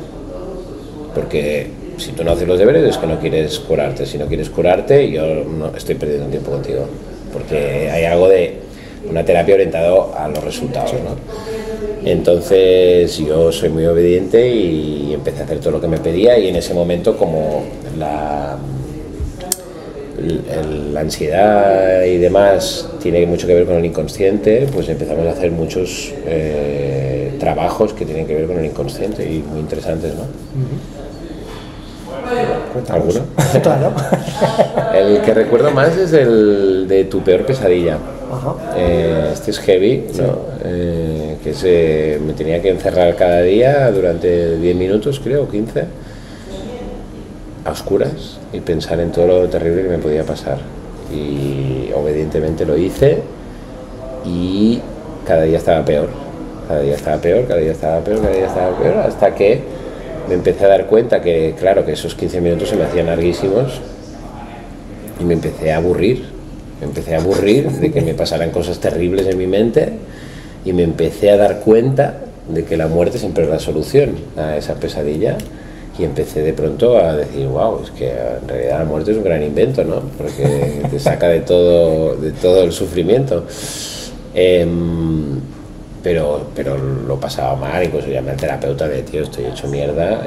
porque si tú no haces los deberes es que no quieres curarte, si no quieres curarte yo no estoy perdiendo tiempo contigo, porque hay algo de una terapia orientada a los resultados, ¿no? Entonces yo soy muy obediente y empecé a hacer todo lo que me pedía, y en ese momento, como la ansiedad y demás tiene mucho que ver con el inconsciente, pues empezamos a hacer muchos trabajos que tienen que ver con el inconsciente y muy interesantes, ¿no? ¿Alguno? Claro. El que recuerdo más es el de tu peor pesadilla. Este es heavy, ¿no? Que me tenía que encerrar cada día durante 10 minutos, creo, 15, a oscuras, y pensar en todo lo terrible que me podía pasar, y obedientemente lo hice, y cada día estaba peor, hasta que me empecé a dar cuenta que, claro, que esos 15 minutos se me hacían larguísimos, y me empecé a aburrir de que me pasaran cosas terribles en mi mente, y me empecé a dar cuenta de que la muerte siempre es la solución a esa pesadilla. Y empecé de pronto a decir, wow, es que en realidad la muerte es un gran invento, ¿no? Porque te saca de todo el sufrimiento. Pero lo pasaba mal, incluso llamé al terapeuta de, tío, estoy hecho mierda,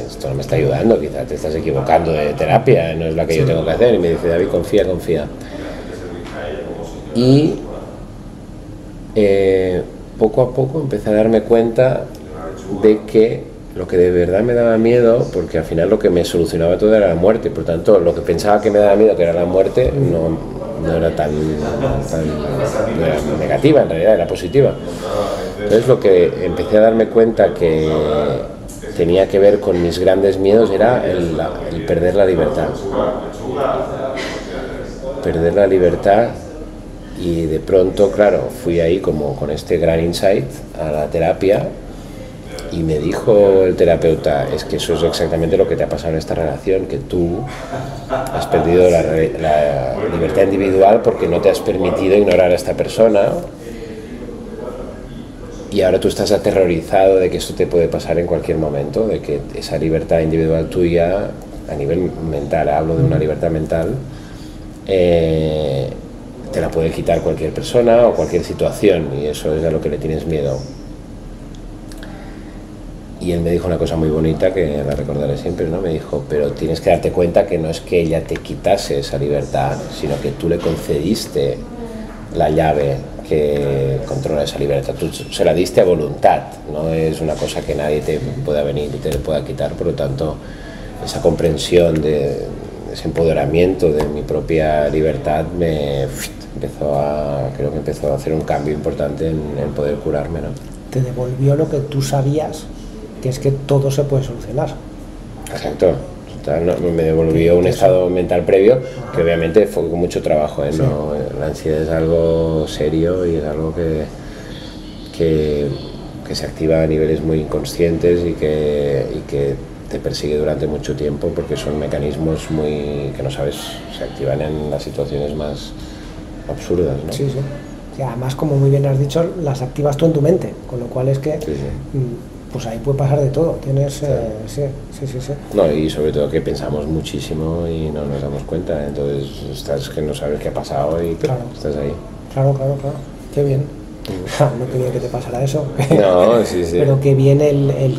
esto no me está ayudando, quizás te estás equivocando de terapia, no es la que yo tengo que hacer. Y me dice, David, confía. Y poco a poco empecé a darme cuenta de que lo que de verdad me daba miedo, porque al final lo que me solucionaba todo era la muerte, por tanto lo que pensaba que me daba miedo, que era la muerte, no era tan no era negativa, en realidad era positiva. Entonces lo que empecé a darme cuenta que tenía que ver con mis grandes miedos era el perder la libertad. Perder la libertad Y de pronto, claro, fui ahí como con este gran insight a la terapia y me dijo el terapeuta, es que eso es exactamente lo que te ha pasado en esta relación, que tú has perdido la libertad individual porque no te has permitido ignorar a esta persona y ahora tú estás aterrorizado de que esto te puede pasar en cualquier momento, de que esa libertad individual tuya, a nivel mental, hablo de una libertad mental, te la puede quitar cualquier persona o cualquier situación, y eso es a lo que le tienes miedo. Y él me dijo una cosa muy bonita que la recordaré siempre, ¿no? Me dijo, pero tienes que darte cuenta que no es que ella te quitase esa libertad, sino que tú le concediste la llave que controla esa libertad. Tú se la diste a voluntad, no es una cosa que nadie te pueda venir y te pueda quitar. Por lo tanto, esa comprensión de ese empoderamiento de mi propia libertad creo que empezó a hacer un cambio importante en poder curarme, ¿no? Te devolvió lo que tú sabías, que es que todo se puede solucionar. Exacto. Me devolvió un estado mental previo que obviamente fue con mucho trabajo, ¿eh? Sí. No, la ansiedad es algo serio y es algo que se activa a niveles muy inconscientes y que te persigue durante mucho tiempo porque son mecanismos que no sabes, se activan en las situaciones más absurdas, ¿no? Sí, sí. Y además, como muy bien has dicho, las activas tú en tu mente, con lo cual es que sí, sí. Pues ahí puede pasar de todo. Tienes, sí. Sí. No, y sobre todo que pensamos muchísimo y no nos damos cuenta, entonces estás que no sabes qué ha pasado y claro, estás ahí. Claro. Qué bien. No quería que te pasara eso. No, sí. Pero qué bien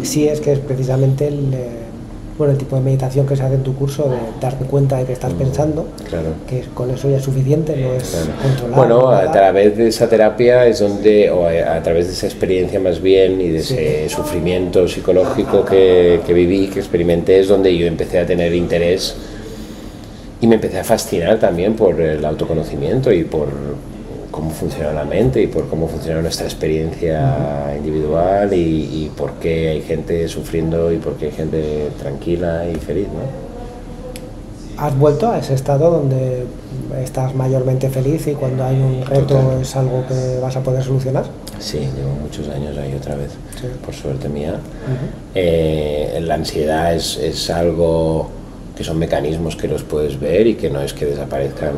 sí, es que es precisamente el tipo de meditación que se hace en tu curso, de darte cuenta de que estás pensando, claro. Que con eso ya es suficiente, no es controlar. Bueno, a través de esa terapia es donde, o a través de esa experiencia más bien y de ese sufrimiento psicológico que viví, que experimenté, es donde yo empecé a tener interés y me empecé a fascinar también por el autoconocimiento y por cómo funciona la mente y por cómo funciona nuestra experiencia individual y por qué hay gente sufriendo y por qué hay gente tranquila y feliz, ¿no? ¿Has vuelto a ese estado donde estás mayormente feliz y cuando hay un reto es algo que vas a poder solucionar? Sí, llevo muchos años ahí otra vez, por suerte mía. La ansiedad es algo que son mecanismos que los puedes ver y que no es que desaparezcan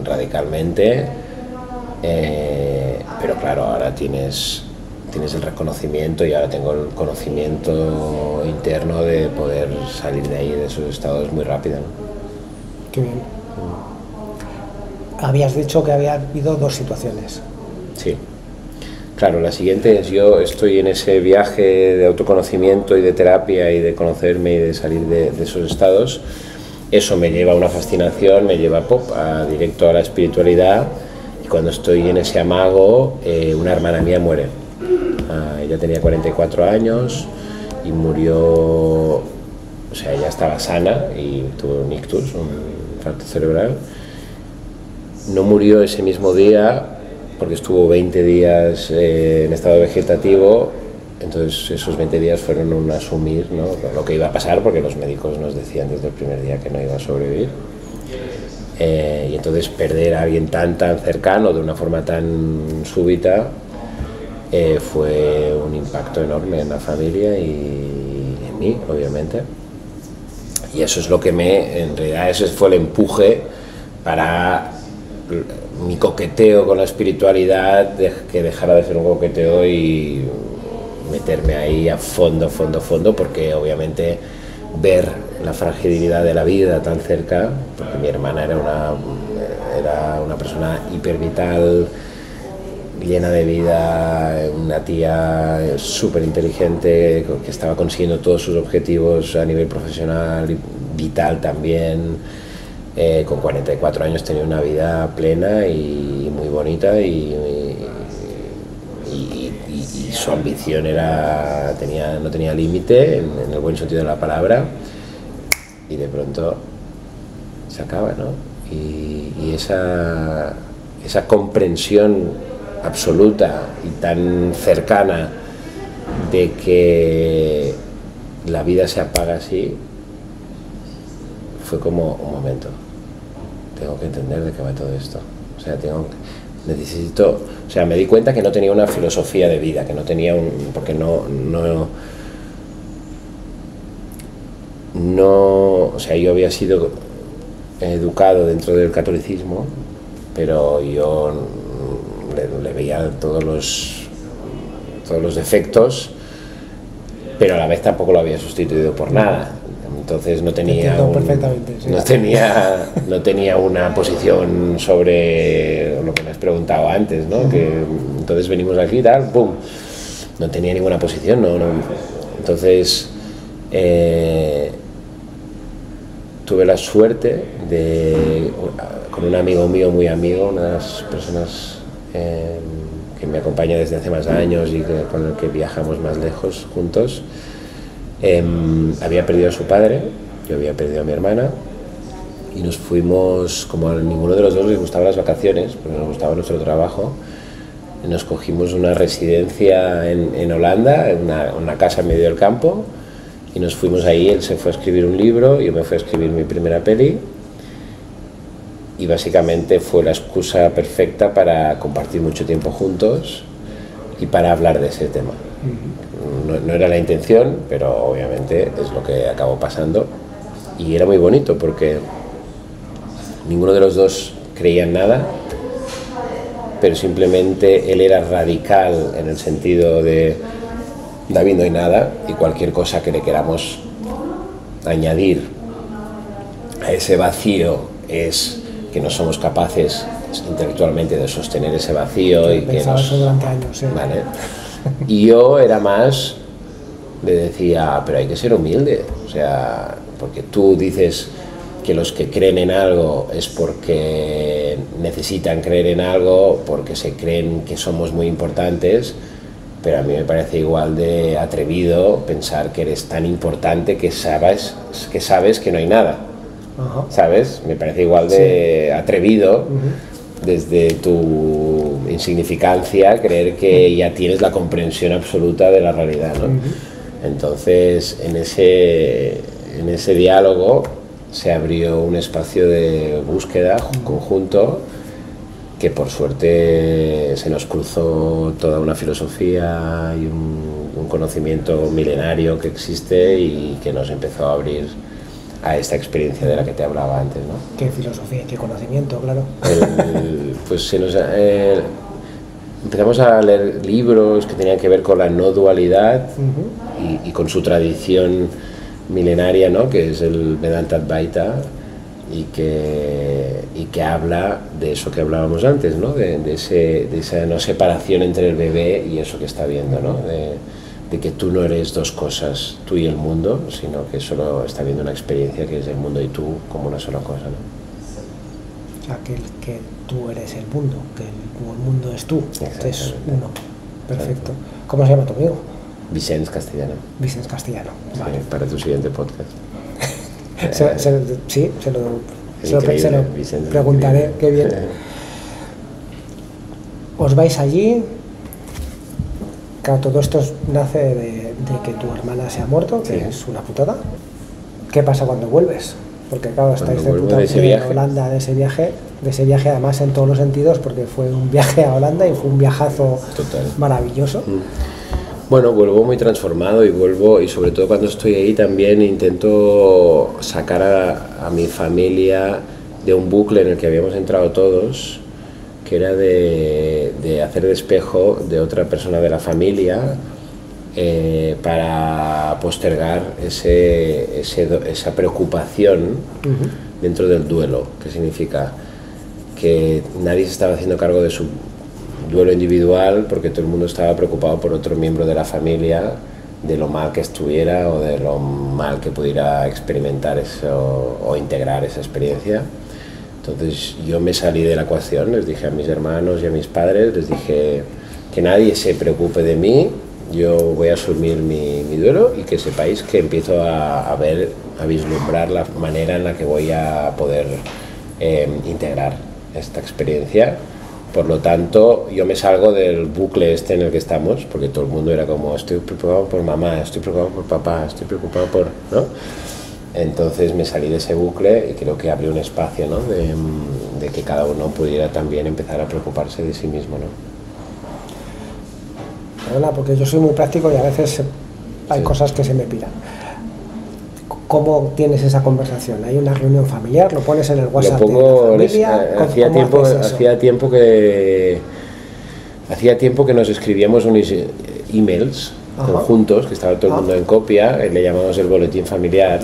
radicalmente, pero claro, ahora tienes el reconocimiento y ahora tengo el conocimiento interno de poder salir de ahí, de esos estados muy rápido, ¿no? Qué bien. Habías dicho que había habido 2 situaciones. Sí. Claro, la siguiente es yo estoy en ese viaje de autoconocimiento y de terapia y de conocerme y de salir de esos estados. Eso me lleva a una fascinación, me lleva directo a la espiritualidad, y cuando estoy en ese amago, una hermana mía muere. Ella tenía 44 años y murió, o sea, ella estaba sana y tuvo un ictus, un infarto cerebral. No murió ese mismo día porque estuvo 20 días en estado vegetativo. Entonces esos 20 días fueron un asumir, ¿no?, lo que iba a pasar, porque los médicos nos decían desde el primer día que no iba a sobrevivir. Y entonces perder a alguien tan cercano de una forma tan súbita fue un impacto enorme en la familia y en mí, obviamente. Y eso es lo que en realidad ese fue el empuje para mi coqueteo con la espiritualidad, que dejara de ser un coqueteo y meterme ahí a fondo, porque obviamente ver la fragilidad de la vida tan cerca, porque mi hermana era una persona hipervital, llena de vida, una tía súper inteligente, que estaba consiguiendo todos sus objetivos a nivel profesional y vital también. Con 44 años tenía una vida plena y muy bonita y su ambición no tenía límite en el buen sentido de la palabra, y de pronto se acaba, ¿no? Y esa comprensión absoluta y tan cercana de que la vida se apaga así fue como un momento, tengo que entender de qué va todo esto. O O sea, necesito, o sea, me di cuenta que no tenía una filosofía de vida, que no tenía porque o sea, yo había sido educado dentro del catolicismo, pero yo le veía todos los defectos, pero a la vez tampoco lo había sustituido por nada. Entonces no tenía sí. no tenía una posición sobre lo que me has preguntado antes, ¿no? Entonces venimos aquí y tal, ¡pum! No tenía ninguna posición, no. Entonces tuve la suerte con un amigo mío, muy amigo, una de las personas que me acompaña desde hace más años y con el que viajamos más lejos juntos, había perdido a su padre, yo había perdido a mi hermana, y nos fuimos, como a ninguno de los dos les gustaban las vacaciones, porque nos gustaba nuestro trabajo, y nos cogimos una residencia en Holanda, una casa en medio del campo, y nos fuimos ahí. Él se fue a escribir un libro, yo me fui a escribir mi primera peli, y básicamente fue la excusa perfecta para compartir mucho tiempo juntos y para hablar de ese tema. No era la intención, pero obviamente es lo que acabó pasando, y era muy bonito porque ninguno de los dos creía en nada, pero simplemente él era radical en el sentido de David, no hay nada, y cualquier cosa que le queramos añadir a ese vacío es que no somos capaces intelectualmente de sostener ese vacío. Sí, y que nos... eso durante años, sí. Vale. Y yo era más, le decía, pero hay que ser humilde, o sea, porque tú dices que los que creen en algo es porque necesitan creer en algo, porque se creen que somos muy importantes, pero a mí me parece igual de atrevido pensar que eres tan importante que sabes que no hay nada. Ajá. ¿Sabes? Me parece igual de atrevido, desde tu insignificancia, creer que ya tienes la comprensión absoluta de la realidad, ¿no? Entonces, en ese diálogo se abrió un espacio de búsqueda conjunto, que por suerte se nos cruzó toda una filosofía y un conocimiento milenario que existe y que nos empezó a abrir a esta experiencia de la que te hablaba antes, ¿no? Qué filosofía, qué conocimiento, claro. Pues empezamos a leer libros que tenían que ver con la no dualidad y con su tradición milenaria, ¿no? Que es el Vedanta Advaita, y que habla de eso que hablábamos antes, ¿no? de esa no separación entre el bebé y eso que está viendo, ¿no? De que tú no eres dos cosas, tú y el mundo, sino que solo está viendo una experiencia que es el mundo y tú como una sola cosa, ¿no? O sea, que tú eres el mundo, que el mundo es tú, es uno. Perfecto. ¿Cómo se llama tu amigo? Vicens Castellano. Vicens Castellano. Vale. Sí, para tu siguiente podcast. Sí, se lo preguntaré, qué bien. Os vais allí. Claro, todo esto nace de que tu hermana se ha muerto, que es una putada. ¿Qué pasa cuando vuelves? Porque claro, estáis de puta en Holanda, de ese viaje además en todos los sentidos, porque fue un viaje a Holanda y fue un viajazo total, maravilloso. Bueno, vuelvo muy transformado y sobre todo cuando estoy ahí también intento sacar a mi familia de un bucle en el que habíamos entrado todos, que era de hacer de espejo de otra persona de la familia para postergar esa preocupación dentro del duelo, que significa que nadie se estaba haciendo cargo de su duelo individual porque todo el mundo estaba preocupado por otro miembro de la familia, de lo mal que estuviera o de lo mal que pudiera experimentar eso o integrar esa experiencia. Entonces yo me salí de la ecuación, les dije a mis hermanos y a mis padres, les dije que nadie se preocupe de mí, yo voy a asumir mi duelo y que sepáis que empiezo a vislumbrar la manera en la que voy a poder integrar esta experiencia. Por lo tanto, yo me salgo del bucle este en el que estamos, porque todo el mundo era como, estoy preocupado por mamá, estoy preocupado por papá, estoy preocupado por... ¿no? Entonces me salí de ese bucle y creo que abrió un espacio, ¿no? de que cada uno pudiera también empezar a preocuparse de sí mismo, ¿no? Perdona, porque yo soy muy práctico y a veces hay cosas que se me piran. ¿Cómo tienes esa conversación? ¿Hay una reunión familiar? ¿Lo pones en el WhatsApp de la familia? Hacía tiempo que nos escribíamos unos emails conjuntos, que estaba todo el mundo en copia, le llamamos el boletín familiar.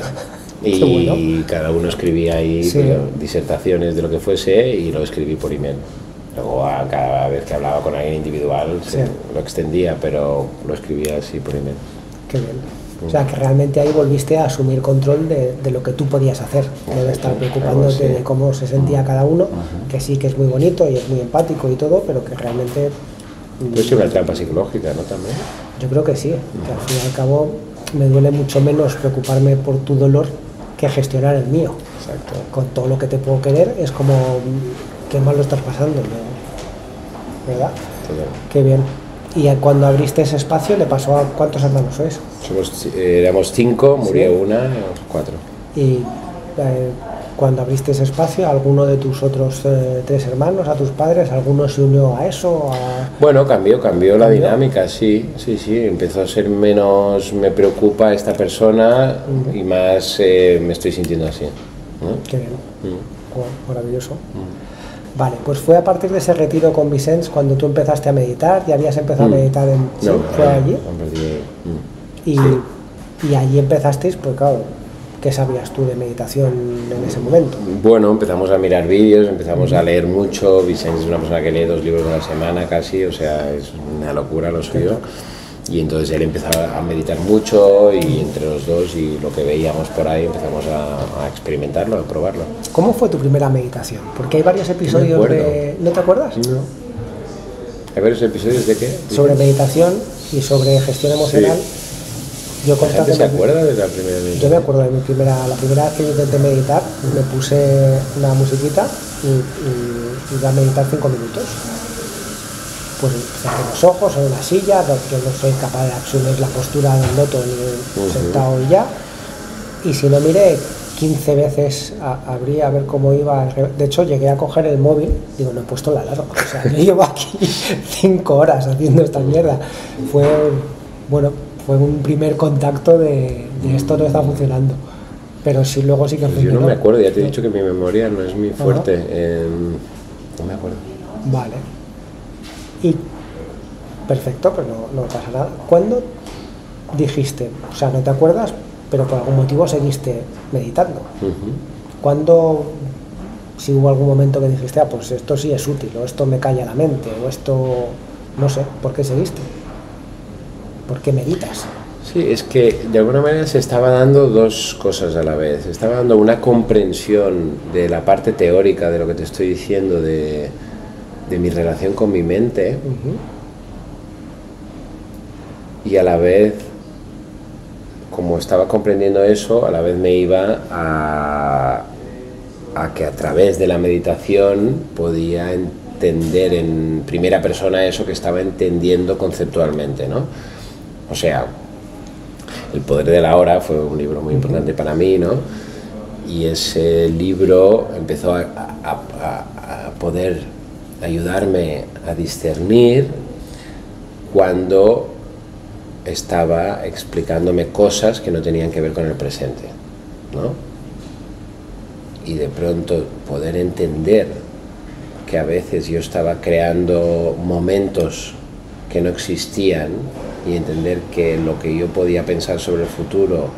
Y cada uno escribía ahí disertaciones de lo que fuese y lo escribí por email. Luego cada vez que hablaba con alguien individual lo extendía, pero lo escribía así por email. Qué bien. O sea, que realmente ahí volviste a asumir control de lo que tú podías hacer, no de estar preocupándote de cómo se sentía cada uno, que sí que es muy bonito y es muy empático y todo, pero que realmente... Pues sí, una trampa psicológica, ¿no? También. Yo creo que sí, que al fin y al cabo me duele mucho menos preocuparme por tu dolor que gestionar el mío. Exacto. Con todo lo que te puedo querer es como, qué mal lo estás pasando, ¿no? ¿Verdad? Total. Qué bien. Y cuando abriste ese espacio, ¿le pasó a cuántos hermanos sois? Éramos 5, murió una, 4. Y cuando abriste ese espacio, ¿alguno de tus otros 3 hermanos, a tus padres, alguno se unió a eso? Bueno, cambió la dinámica, sí. Empezó a ser menos, me preocupa esta persona y más me estoy sintiendo así. Qué bien. Wow, maravilloso. Vale, pues fue a partir de ese retiro con Vicens cuando tú empezaste a meditar, ya habías empezado a meditar en... No, ¿fue allí? Y allí empezasteis, pues claro, ¿qué sabías tú de meditación en ese momento? Bueno, empezamos a mirar vídeos, empezamos a leer mucho. Vicens es una persona que lee 2 libros a la semana casi, o sea, es una locura lo suyo. Y entonces él empezaba a meditar mucho y entre los dos y lo que veíamos por ahí empezamos a experimentarlo, a probarlo. ¿Cómo fue tu primera meditación? Porque hay varios episodios ¿No te acuerdas? No. ¿Hay varios episodios de qué? Sobre meditación y sobre gestión emocional. Sí. Yo ¿La gente se acuerda de la primera meditación? Yo me acuerdo de la primera vez que intenté meditar, me puse una musiquita y iba a meditar 5 minutos. Pues cerré los ojos en una silla, yo no soy capaz de asumir la postura del loto ni sentado y ya. Y si no miré 15 veces, abrí a ver cómo iba. De hecho, llegué a coger el móvil, digo, no he puesto la alarma. O sea, yo llevo aquí 5 horas haciendo esta mierda. Fue un primer contacto de esto no está funcionando. Pero sí, luego sí que funcionó. Yo no me acuerdo, ya te he dicho que mi memoria no es muy fuerte. No me acuerdo. Vale. Y perfecto, pero no pasa nada. ¿Cuándo dijiste, o sea, no te acuerdas, pero por algún motivo seguiste meditando? ¿Cuándo, si hubo algún momento que dijiste, pues esto sí es útil, o esto me calla la mente, o esto, no sé, ¿por qué seguiste? ¿Por qué meditas? Sí, es que de alguna manera se estaba dando 2 cosas a la vez. Se estaba dando una comprensión de la parte teórica de lo que te estoy diciendo, de mi relación con mi mente, y a la vez, como estaba comprendiendo eso, a la vez me iba a que a través de la meditación podía entender en primera persona eso que estaba entendiendo conceptualmente, ¿no? O sea, El poder de la hora fue un libro muy importante para mí, ¿no? Y ese libro empezó a poder ayudarme a discernir cuando estaba explicándome cosas que no tenían que ver con el presente, ¿no? Y de pronto poder entender que a veces yo estaba creando momentos que no existían y entender que lo que yo podía pensar sobre el futuro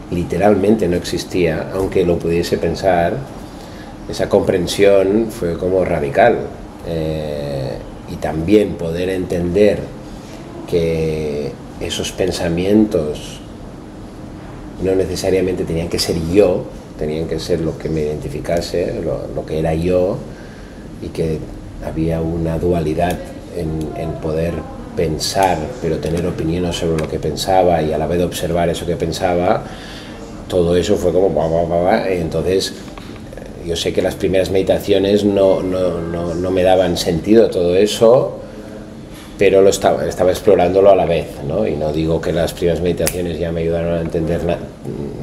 literalmente no existía, aunque lo pudiese pensar. Esa comprensión fue como radical, y también poder entender que esos pensamientos no necesariamente tenían que ser yo, tenían que ser lo que me identificase, lo que era yo, y que había una dualidad en poder pensar pero tener opiniones sobre lo que pensaba y a la vez observar eso que pensaba. Todo eso fue como entonces yo sé que las primeras meditaciones no me daban sentido todo eso, pero estaba explorándolo a la vez, ¿no? Y no digo que las primeras meditaciones ya me ayudaron a entender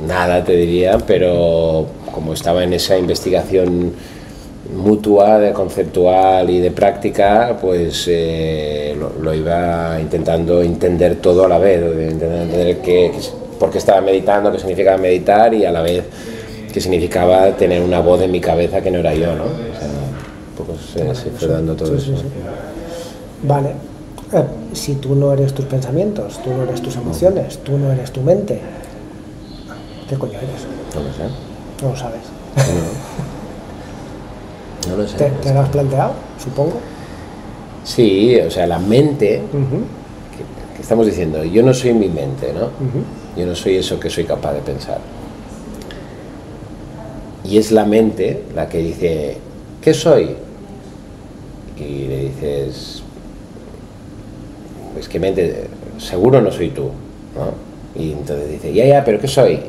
nada, te diría, pero como estaba en esa investigación mutua, de conceptual y de práctica, pues lo iba intentando entender todo a la vez, entender por qué estaba meditando, qué significaba meditar y a la vez qué significaba tener una voz en mi cabeza que no era yo, ¿no? O sea, un poco se fue dando todo eso. Sí. Vale. Si tú no eres tus pensamientos, tú no eres tus emociones, tú no eres tu mente, ¿qué coño eres? No lo sé. No lo sabes. No lo sé. ¿Te lo has planteado, supongo? Sí, o sea, la mente, que estamos diciendo, yo no soy mi mente, ¿no? Yo no soy eso que soy capaz de pensar. Y es la mente la que dice, ¿qué soy? Y le dices, pues que mente, seguro no soy tú, ¿no? Y entonces dice, ya, pero ¿qué soy?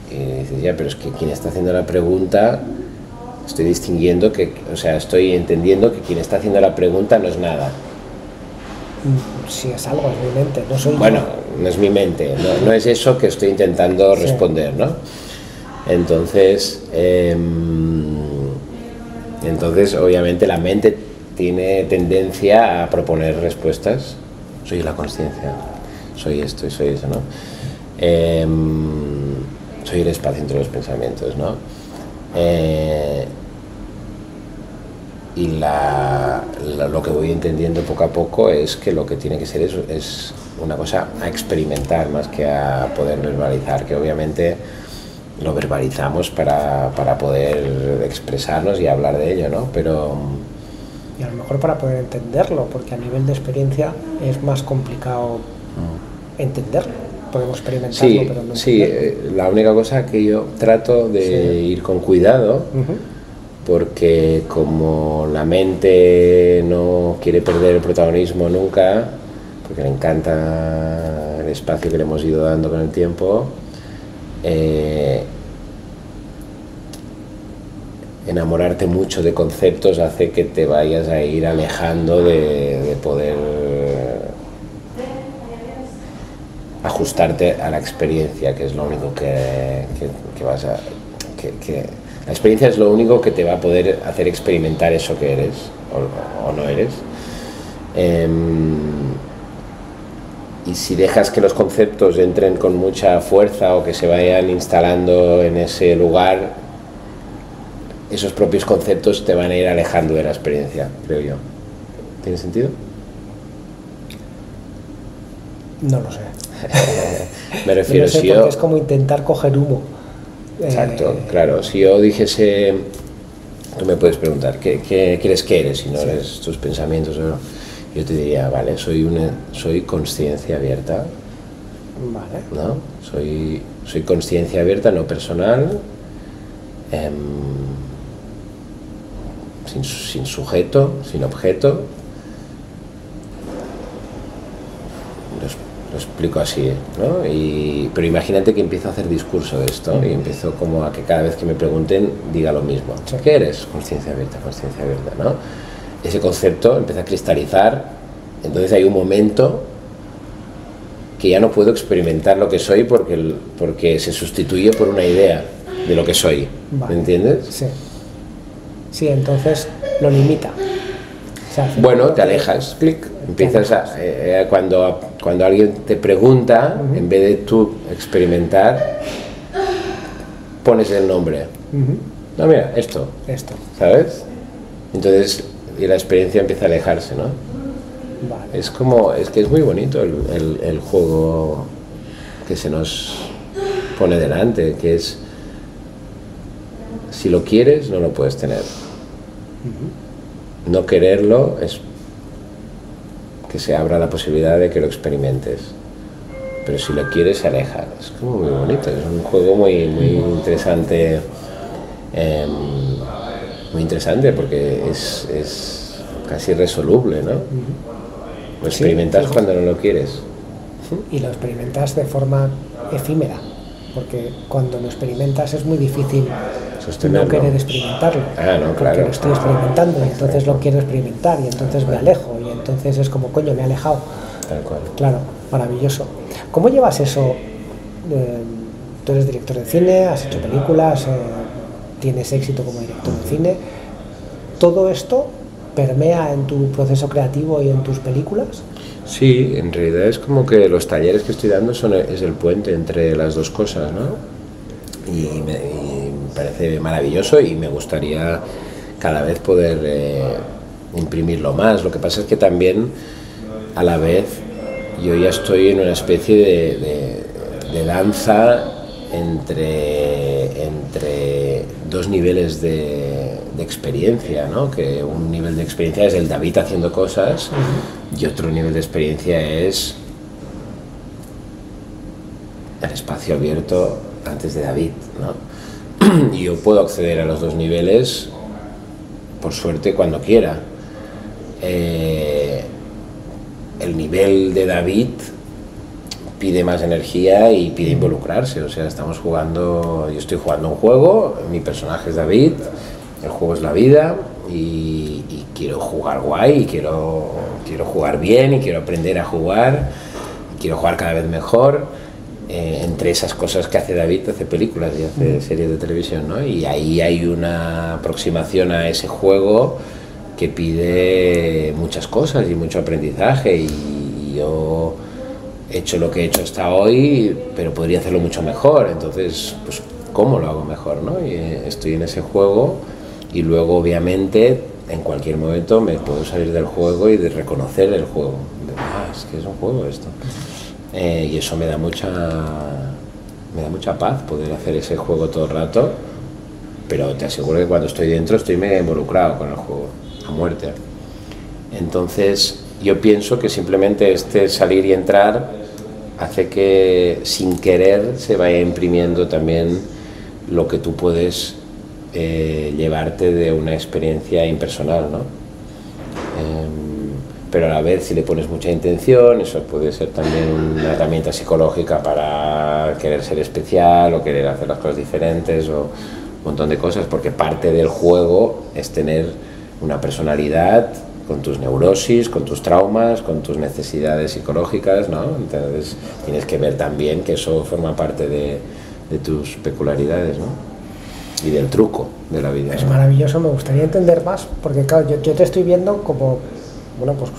Y dices, ya, pero es que quien está haciendo la pregunta, estoy distinguiendo estoy entendiendo que quien está haciendo la pregunta no es nada. Si es algo, es mi mente, no soy yo. Bueno, no es mi mente, no es eso que estoy intentando responder, ¿no? Entonces, obviamente la mente tiene tendencia a proponer respuestas. Soy la consciencia, soy esto y soy eso, ¿no? Soy el espacio entre los pensamientos, ¿no? Y lo que voy entendiendo poco a poco es que lo que tiene que ser es una cosa a experimentar más que a poder verbalizar, que obviamente lo verbalizamos para poder expresarnos y hablar de ello, ¿no? Pero... Y a lo mejor para poder entenderlo, porque a nivel de experiencia es más complicado entenderlo. Podemos experimentarlo, pero no entenderlo. La única cosa que yo trato de ir con cuidado, porque como la mente no quiere perder el protagonismo nunca, porque le encanta el espacio que le hemos ido dando con el tiempo, enamorarte mucho de conceptos hace que te vayas a ir alejando de poder ajustarte a la experiencia, que es lo único que vas a... la experiencia es lo único que te va a poder hacer experimentar eso que eres o no eres. Y si dejas que los conceptos entren con mucha fuerza o que se vayan instalando en ese lugar, esos propios conceptos te van a ir alejando de la experiencia, creo yo. ¿Tiene sentido? No lo sé. Me refiero, no lo sé, si porque yo... es como intentar coger humo. Exacto, claro. Si yo dijese... Tú me puedes preguntar, ¿qué crees que eres si no eres tus pensamientos? Yo te diría, vale, soy consciencia abierta. Vale. ¿No? Soy consciencia abierta, no personal. Sin sujeto, sin objeto. Lo explico así, ¿no? Pero imagínate que empiezo a hacer discurso de esto y empiezo como a que cada vez que me pregunten diga lo mismo. ¿Qué eres? Consciencia abierta, ¿no? Ese concepto empieza a cristalizar, entonces hay un momento que ya no puedo experimentar lo que soy porque se sustituye por una idea de lo que soy. Vale. ¿Me entiendes? Sí. Sí, entonces lo limita. O sea, bueno, te alejas, clic. Empiezas cuando alguien te pregunta, en vez de tú experimentar, pones el nombre. No, mira, esto. ¿Sabes? Entonces, y la experiencia empieza a alejarse, ¿no? Vale. Es que es muy bonito el juego que se nos pone delante, que es, si lo quieres, no lo puedes tener. No quererlo es que se abra la posibilidad de que lo experimentes, pero si lo quieres se aleja. Es como muy bonito, es un juego muy interesante, porque es casi irresoluble, ¿no? Lo experimentas cuando no lo quieres. Y lo experimentas de forma efímera, porque cuando lo experimentas es muy difícil sostenerlo. No querer experimentarlo. No, claro. Porque lo estoy experimentando y entonces lo quiero experimentar y entonces me alejo y y entonces es como, coño, me he alejado. Tal cual. Claro, maravilloso. ¿Cómo llevas eso? Tú eres director de cine, has hecho películas, tienes éxito como director de cine. ¿Todo esto permea en tu proceso creativo y en tus películas? Sí, en realidad es como que los talleres que estoy dando es el puente entre las dos cosas, ¿no? Y me parece maravilloso y me gustaría cada vez poder imprimirlo más. Lo que pasa es que también, a la vez, yo ya estoy en una especie de danza entre dos niveles de experiencia, ¿no? Que un nivel de experiencia es el David haciendo cosas y otro nivel de experiencia es el espacio abierto antes de David, ¿no? Y yo puedo acceder a los dos niveles, por suerte, cuando quiera. El nivel de David pide más energía y pide involucrarse, o sea, yo estoy jugando un juego, mi personaje es David, el juego es la vida y quiero jugar guay, y quiero jugar bien y quiero aprender a jugar, y quiero jugar cada vez mejor. Entre esas cosas que hace David, hace películas y hace series de televisión, ¿no? Y ahí hay una aproximación a ese juego que pide muchas cosas y mucho aprendizaje, y yo he hecho lo que he hecho hasta hoy, pero podría hacerlo mucho mejor. Entonces, pues, ¿cómo lo hago mejor, no? Y estoy en ese juego, y luego, obviamente, en cualquier momento me puedo salir del juego y de reconocer el juego. Es que es un juego esto. Y eso me da mucha paz, poder hacer ese juego todo el rato, pero te aseguro que cuando estoy dentro estoy mega involucrado con el juego, a muerte. Entonces, yo pienso que simplemente este salir y entrar hace que, sin querer, se vaya imprimiendo también lo que tú puedes llevarte de una experiencia impersonal, ¿no? Pero a la vez, si le pones mucha intención, eso puede ser también una herramienta psicológica para querer ser especial o querer hacer las cosas diferentes o un montón de cosas, porque parte del juego es tener una personalidad con tus neurosis, con tus traumas, con tus necesidades psicológicas, ¿no? Entonces tienes que ver también que eso forma parte de tus peculiaridades, ¿no? Y del truco de la vida. Es maravilloso, me gustaría entender más, porque claro, yo te estoy viendo como, bueno, pues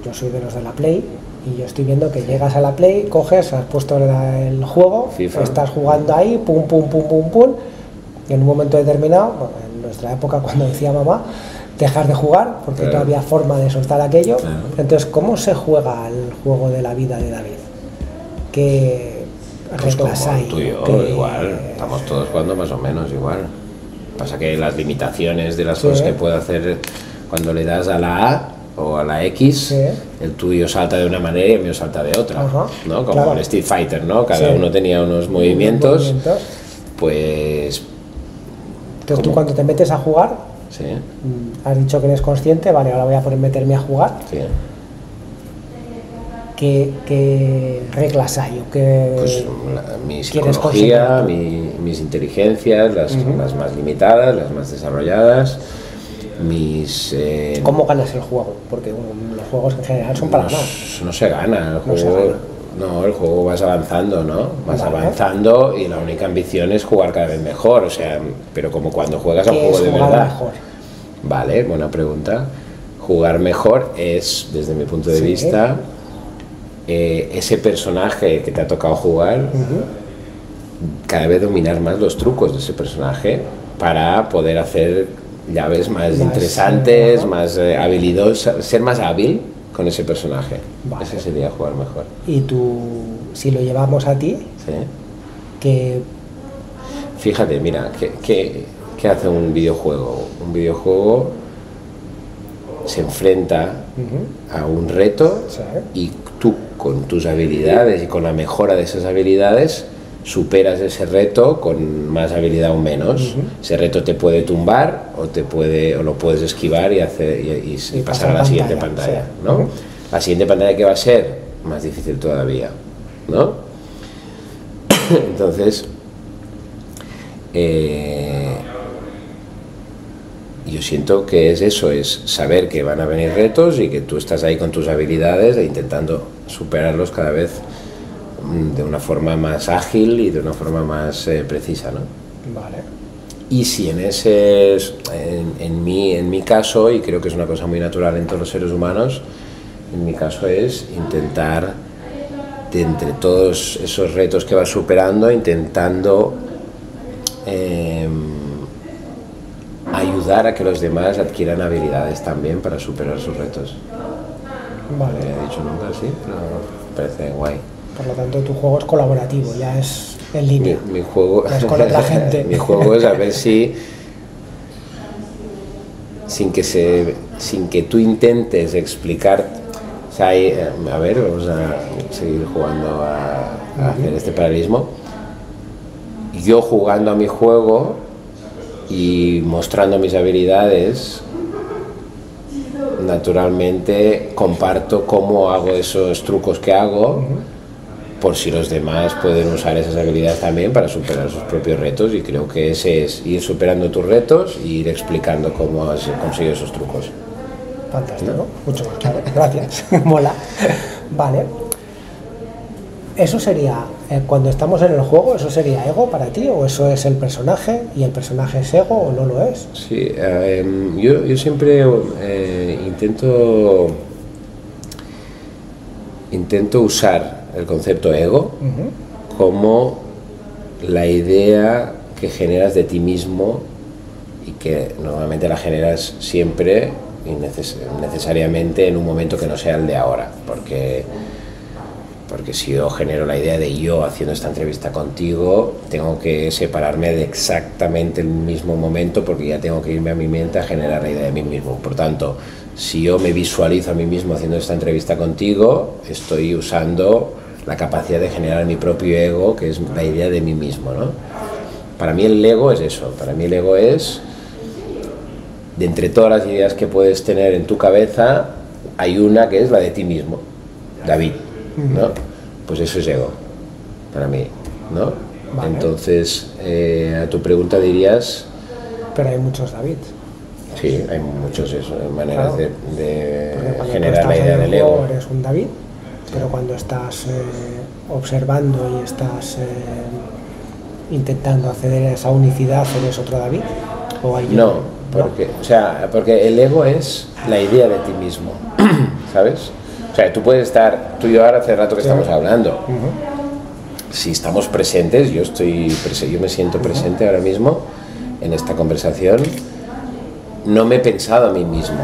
yo soy de los de la Play, y yo estoy viendo que llegas a la Play, coges, has puesto el juego, FIFA. Estás jugando ahí, pum, pum, pum, pum, pum, y en un momento determinado, bueno, en nuestra época, cuando decía mamá, dejas de jugar, porque claro, no había forma de soltar aquello. Claro. Entonces, ¿cómo se juega el juego de la vida de David? ¿Qué Pues reglas como hay? tú y yo, igual, estamos todos jugando más o menos igual. Pasa que las limitaciones de las cosas que puedo hacer cuando le das a la A o a la X, el tuyo salta de una manera y el mío salta de otra, ¿no? Como el Street Fighter, ¿no? Cada uno tenía unos movimientos, pues... Entonces tú cuando te metes a jugar, has dicho que eres consciente, vale, ahora voy a meterme a jugar. Sí. ¿Qué reglas hay? ¿O qué, pues mi psicología, mis inteligencias, las más limitadas, las más desarrolladas, ¿Cómo ganas el juego? Porque los juegos en general son para ganar. No se gana, el juego... No, el juego vas avanzando, ¿no? Vas avanzando y la única ambición es jugar cada vez mejor, o sea, pero como cuando juegas a un juego de verdad. Mejor? Vale, buena pregunta. Jugar mejor es, desde mi punto de vista, ese personaje que te ha tocado jugar, cada vez dominar más los trucos de ese personaje para poder hacer llaves más interesantes, más habilidosas, ser más hábil con ese personaje. Vale. Ese sería jugar mejor. Y tú, si lo llevamos a ti, que... Fíjate, mira, ¿qué hace un videojuego? Un videojuego se enfrenta a un reto y tú, con tus habilidades y con la mejora de esas habilidades, superas ese reto con más habilidad o menos. Ese reto te puede tumbar o lo puedes esquivar y pasar a la siguiente pantalla, ¿no? La siguiente pantalla, que va a ser más difícil todavía, ¿no? Entonces, yo siento que es eso, es saber que van a venir retos y que tú estás ahí con tus habilidades e intentando superarlos cada vez de una forma más ágil y de una forma más precisa, ¿no? Vale. Y si en mi caso, y creo que es una cosa muy natural en todos los seres humanos, en mi caso es intentar, de entre todos esos retos que vas superando, intentando ayudar a que los demás adquieran habilidades también para superar sus retos. Vale. No lo había dicho nunca así, pero parece guay. Por lo tanto, tu juego es colaborativo, ya es en línea. Mi juego es con otra gente. Mi juego es a ver si sin que tú intentes explicar, o sea, a ver, vamos a seguir jugando a hacer este paralelismo. Yo jugando a mi juego y mostrando mis habilidades, naturalmente comparto cómo hago esos trucos que hago, por si los demás pueden usar esas habilidades también para superar sus propios retos, y creo que ese es ir superando tus retos y ir explicando cómo has conseguido esos trucos. Fantástico, ¿no? Mucho más claro. Gracias. Mola. Vale. ¿Eso sería, cuando estamos en el juego, eso sería ego para ti, o eso es el personaje y el personaje es ego o no lo es? Sí, yo siempre intento usar el concepto ego como la idea que generas de ti mismo, y que normalmente la generas siempre y necesariamente en un momento que no sea el de ahora, porque si yo genero la idea de yo haciendo esta entrevista contigo, tengo que separarme de exactamente el mismo momento, porque ya tengo que irme a mi mente a generar la idea de mí mismo. Por tanto, si yo me visualizo a mí mismo haciendo esta entrevista contigo, estoy usando la capacidad de generar mi propio ego, que es la idea de mí mismo, ¿no? Para mí el ego es eso, para mí el ego es, de entre todas las ideas que puedes tener en tu cabeza, hay una que es la de ti mismo, David, ¿no? Pues eso es ego, para mí, ¿no? Vale. Entonces, a tu pregunta dirías... Pero hay muchos David. Sí, hay muchos maneras, claro, de generar la idea del ego. Eres un David, pero cuando estás observando y estás intentando acceder a esa unicidad, ¿eres otro David? ¿O hay no, porque el ego es la idea de ti mismo, ¿sabes? O sea, tú puedes estar, tú y yo ahora hace rato que estamos hablando. Si estamos presentes, yo me siento presente ahora mismo en esta conversación. No me he pensado a mí mismo,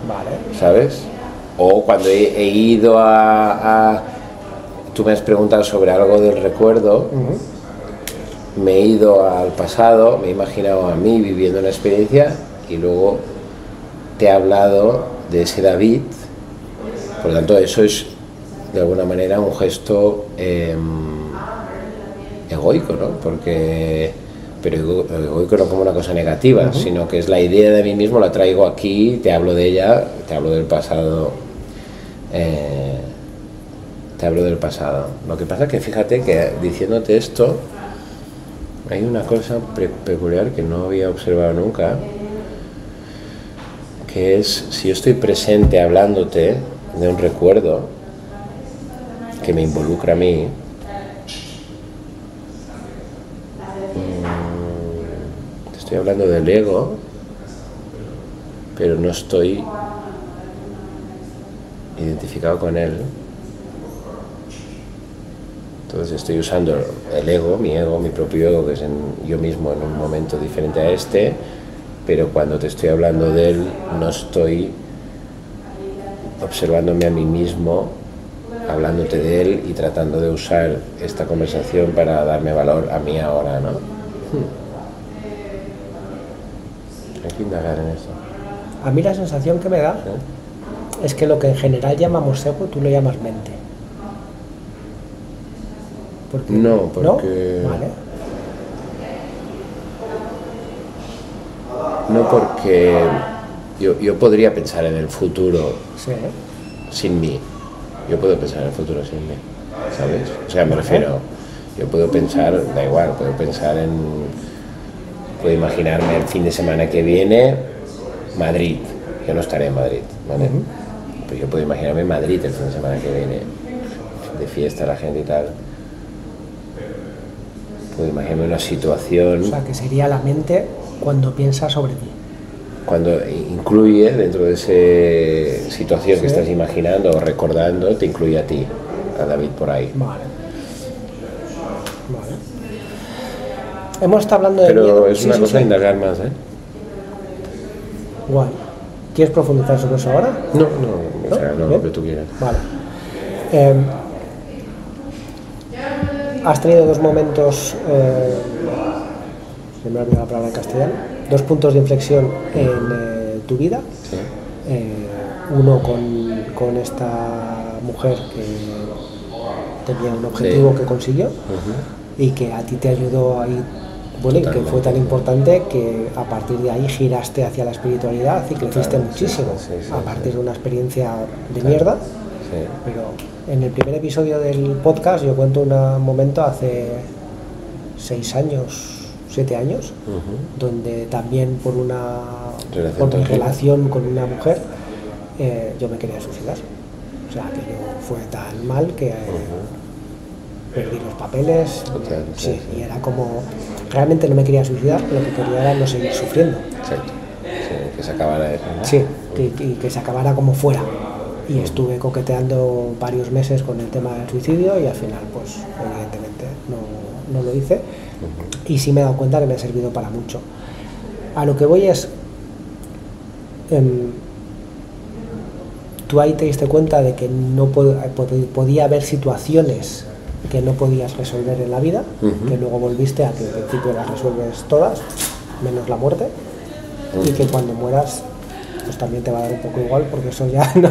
vale, ¿sabes? O cuando he ido tú me has preguntado sobre algo del recuerdo, me he ido al pasado, me he imaginado a mí viviendo una experiencia y luego te he hablado de ese David. Por lo tanto, eso es de alguna manera un gesto egoico, ¿no? Pero egoico no como una cosa negativa, sino que es la idea de mí mismo, la traigo aquí, te hablo de ella, te hablo del pasado. Lo que pasa es que fíjate que diciéndote esto, hay una cosa peculiar que no había observado nunca, que es, si yo estoy presente hablándote de un recuerdo que me involucra a mí, estoy hablando del ego, pero no estoy identificado con él. Entonces estoy usando el ego, mi propio ego, que es yo mismo en un momento diferente a este, pero cuando te estoy hablando de él, no estoy observándome a mí mismo, hablándote de él y tratando de usar esta conversación para darme valor a mí ahora, ¿no? Hay que indagar en eso. A mí la sensación que me da es que lo que en general llamamos ego, tú lo llamas mente. No, porque... ¿No? Vale. No, porque yo podría pensar en el futuro sin mí. Yo puedo pensar en el futuro sin mí, ¿sabes? O sea, me refiero, yo puedo pensar, da igual, puedo imaginarme el fin de semana que viene Madrid. Yo no estaré en Madrid, ¿vale? Pues yo puedo imaginarme en Madrid el fin de semana que viene, de fiesta la gente y tal. Puedo imaginarme una situación... O sea, que sería la mente cuando piensa sobre ti. Cuando incluye dentro de esa situación que estás imaginando o recordando, te incluye a ti, a David por ahí. Vale. Hemos estado hablando de Pero miedo. es una cosa indagar más, ¿eh? Guay. ¿Quieres profundizar sobre eso ahora? No, o sea, no lo que tú quieras. Vale. Has tenido dos momentos, se me ha olvidado la palabra en castellano, dos puntos de inflexión en tu vida. Sí. Uno con esta mujer que tenía un objetivo que consiguió y que a ti te ayudó ahí, bueno, y que fue tan importante que a partir de ahí giraste hacia la espiritualidad y creciste muchísimo a partir de una experiencia de mierda. Sí. Pero en el primer episodio del podcast yo cuento un momento hace 7 años, donde también por mi relación con una mujer yo me quería suicidar. O sea, que fue tan mal que perdí los papeles. Sí, y era como, realmente no me quería suicidar, lo que quería era no seguir sufriendo. Exacto. Sí, que se acabara eso, ¿no? Sí, que se acabara como fuera. Y estuve coqueteando varios meses con el tema del suicidio y al final, pues, evidentemente no lo hice. Y sí me he dado cuenta que me ha servido para mucho. A lo que voy es, tú ahí te diste cuenta de que no podía haber situaciones que no podías resolver en la vida, que luego volviste a que al principio las resuelves todas, menos la muerte, y que cuando mueras pues también te va a dar un poco igual, porque eso ya no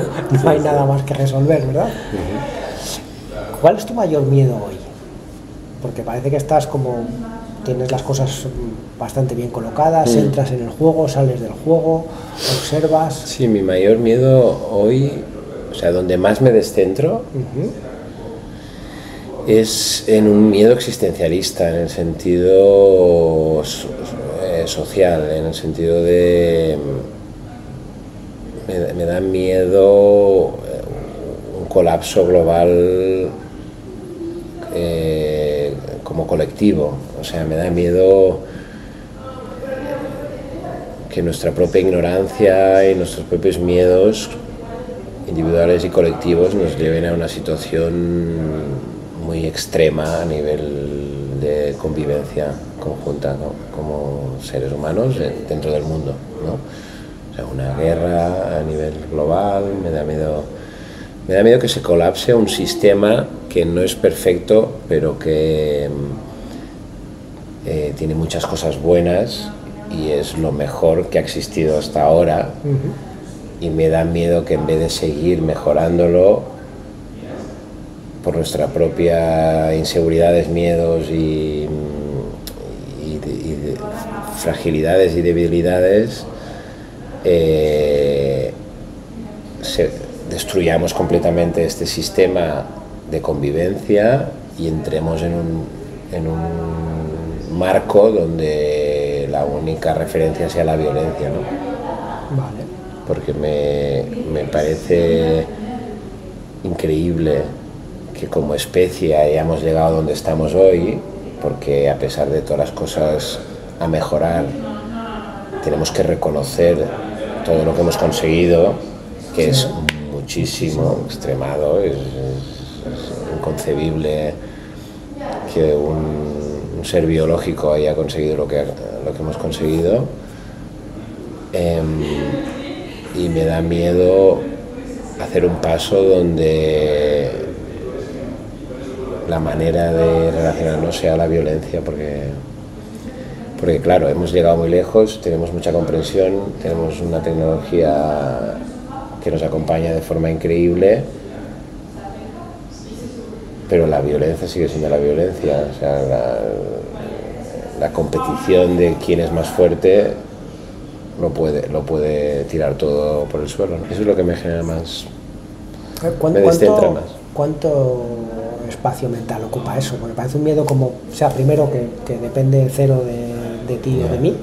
hay nada más que resolver, ¿verdad? ¿Cuál es tu mayor miedo hoy? Porque parece que estás como, tienes las cosas bastante bien colocadas, entras en el juego, sales del juego, observas... Sí, mi mayor miedo hoy, o sea, donde más me descentro, es en un miedo existencialista, en el sentido social, en el sentido de... Me da miedo un colapso global como colectivo. O sea, me da miedo que nuestra propia ignorancia y nuestros propios miedos individuales y colectivos nos lleven a una situación muy extrema a nivel de convivencia conjunta, ¿no? Como seres humanos dentro del mundo, ¿no? O sea, una guerra a nivel global. Me da miedo que se colapse un sistema que no es perfecto, pero que tiene muchas cosas buenas y es lo mejor que ha existido hasta ahora. Y me da miedo que en vez de seguir mejorándolo por nuestra propia inseguridades, miedos y fragilidades y debilidades, destruyamos completamente este sistema de convivencia y entremos en un marco donde la única referencia sea la violencia, ¿no? Vale. Porque me parece increíble que como especie hayamos llegado donde estamos hoy, porque a pesar de todas las cosas a mejorar, tenemos que reconocer todo lo que hemos conseguido, que es muchísimo, extremado. Es inconcebible que un ser biológico haya conseguido lo que hemos conseguido. Y me da miedo hacer un paso donde la manera de relacionarnos sea la violencia, porque claro, hemos llegado muy lejos, tenemos mucha comprensión, tenemos una tecnología que nos acompaña de forma increíble, pero la violencia sigue siendo la violencia. O sea, la competición de quién es más fuerte lo puede tirar todo por el suelo, ¿no? Eso es lo que me genera más, me descentra más. ¿Cuánto espacio mental ocupa eso? Porque parece un miedo como, o sea, primero que depende cero de ti o de mí,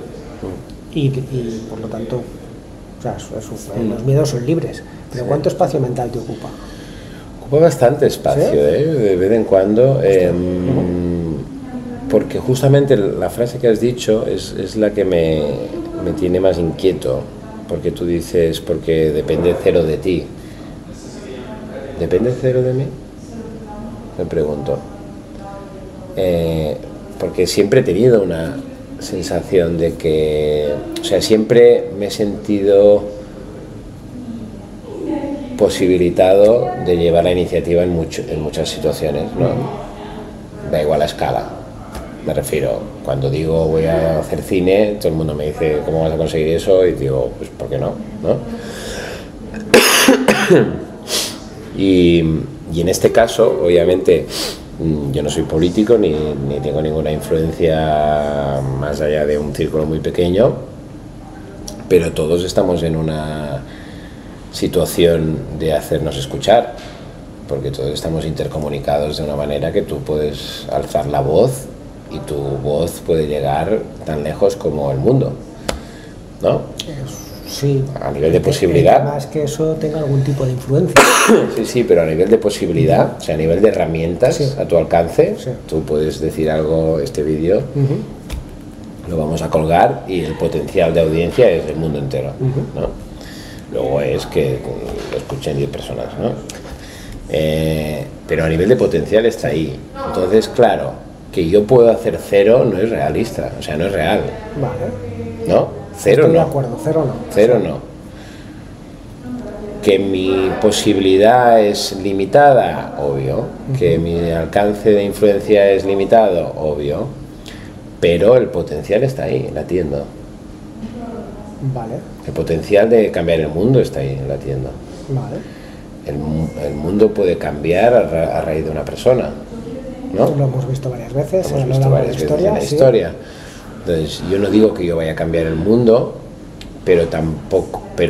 y por lo tanto O sea, los miedos son libres. Pero ¿cuánto espacio mental te ocupa? Ocupa bastante espacio, ¿Sí? de vez en cuando. Porque justamente la frase que has dicho es la que me tiene más inquieto. Porque tú dices, porque depende cero de ti. ¿Depende cero de mí? Me pregunto. Porque siempre he tenido una sensación de que, o sea, siempre me he sentido posibilitado de llevar la iniciativa en muchas situaciones, ¿no? Da igual la escala. Me refiero, cuando digo voy a hacer cine, todo el mundo me dice ¿cómo vas a conseguir eso? Y digo, pues ¿por qué no? ¿No? Y en este caso, obviamente, yo no soy político ni tengo ninguna influencia más allá de un círculo muy pequeño, pero todos estamos en una situación de hacernos escuchar, porque todos estamos intercomunicados de una manera que tú puedes alzar la voz y tu voz puede llegar tan lejos como el mundo, ¿no? Sí. A nivel de posibilidad. Más que eso tenga algún tipo de influencia. Sí, pero a nivel de posibilidad, o sea, a nivel de herramientas a tu alcance, tú puedes decir algo, este vídeo lo vamos a colgar y el potencial de audiencia es el mundo entero, ¿no? Luego es que lo escuchen 10 personas, ¿no? Pero a nivel de potencial está ahí. Entonces, claro, que yo puedo hacer cero no es realista, o sea, no es real. Vale. ¿No? Cero Estoy no. de acuerdo, cero no. Cero no. Que mi posibilidad es limitada, obvio. Que mi alcance de influencia es limitado, obvio. Pero el potencial está ahí, latiendo. Vale. El potencial de cambiar el mundo está ahí, latiendo. Vale. El mundo puede cambiar a raíz de una persona, ¿no? Lo hemos visto varias veces, Lo hemos visto varias veces en la historia. Entonces, yo no digo que yo vaya a cambiar el mundo, pero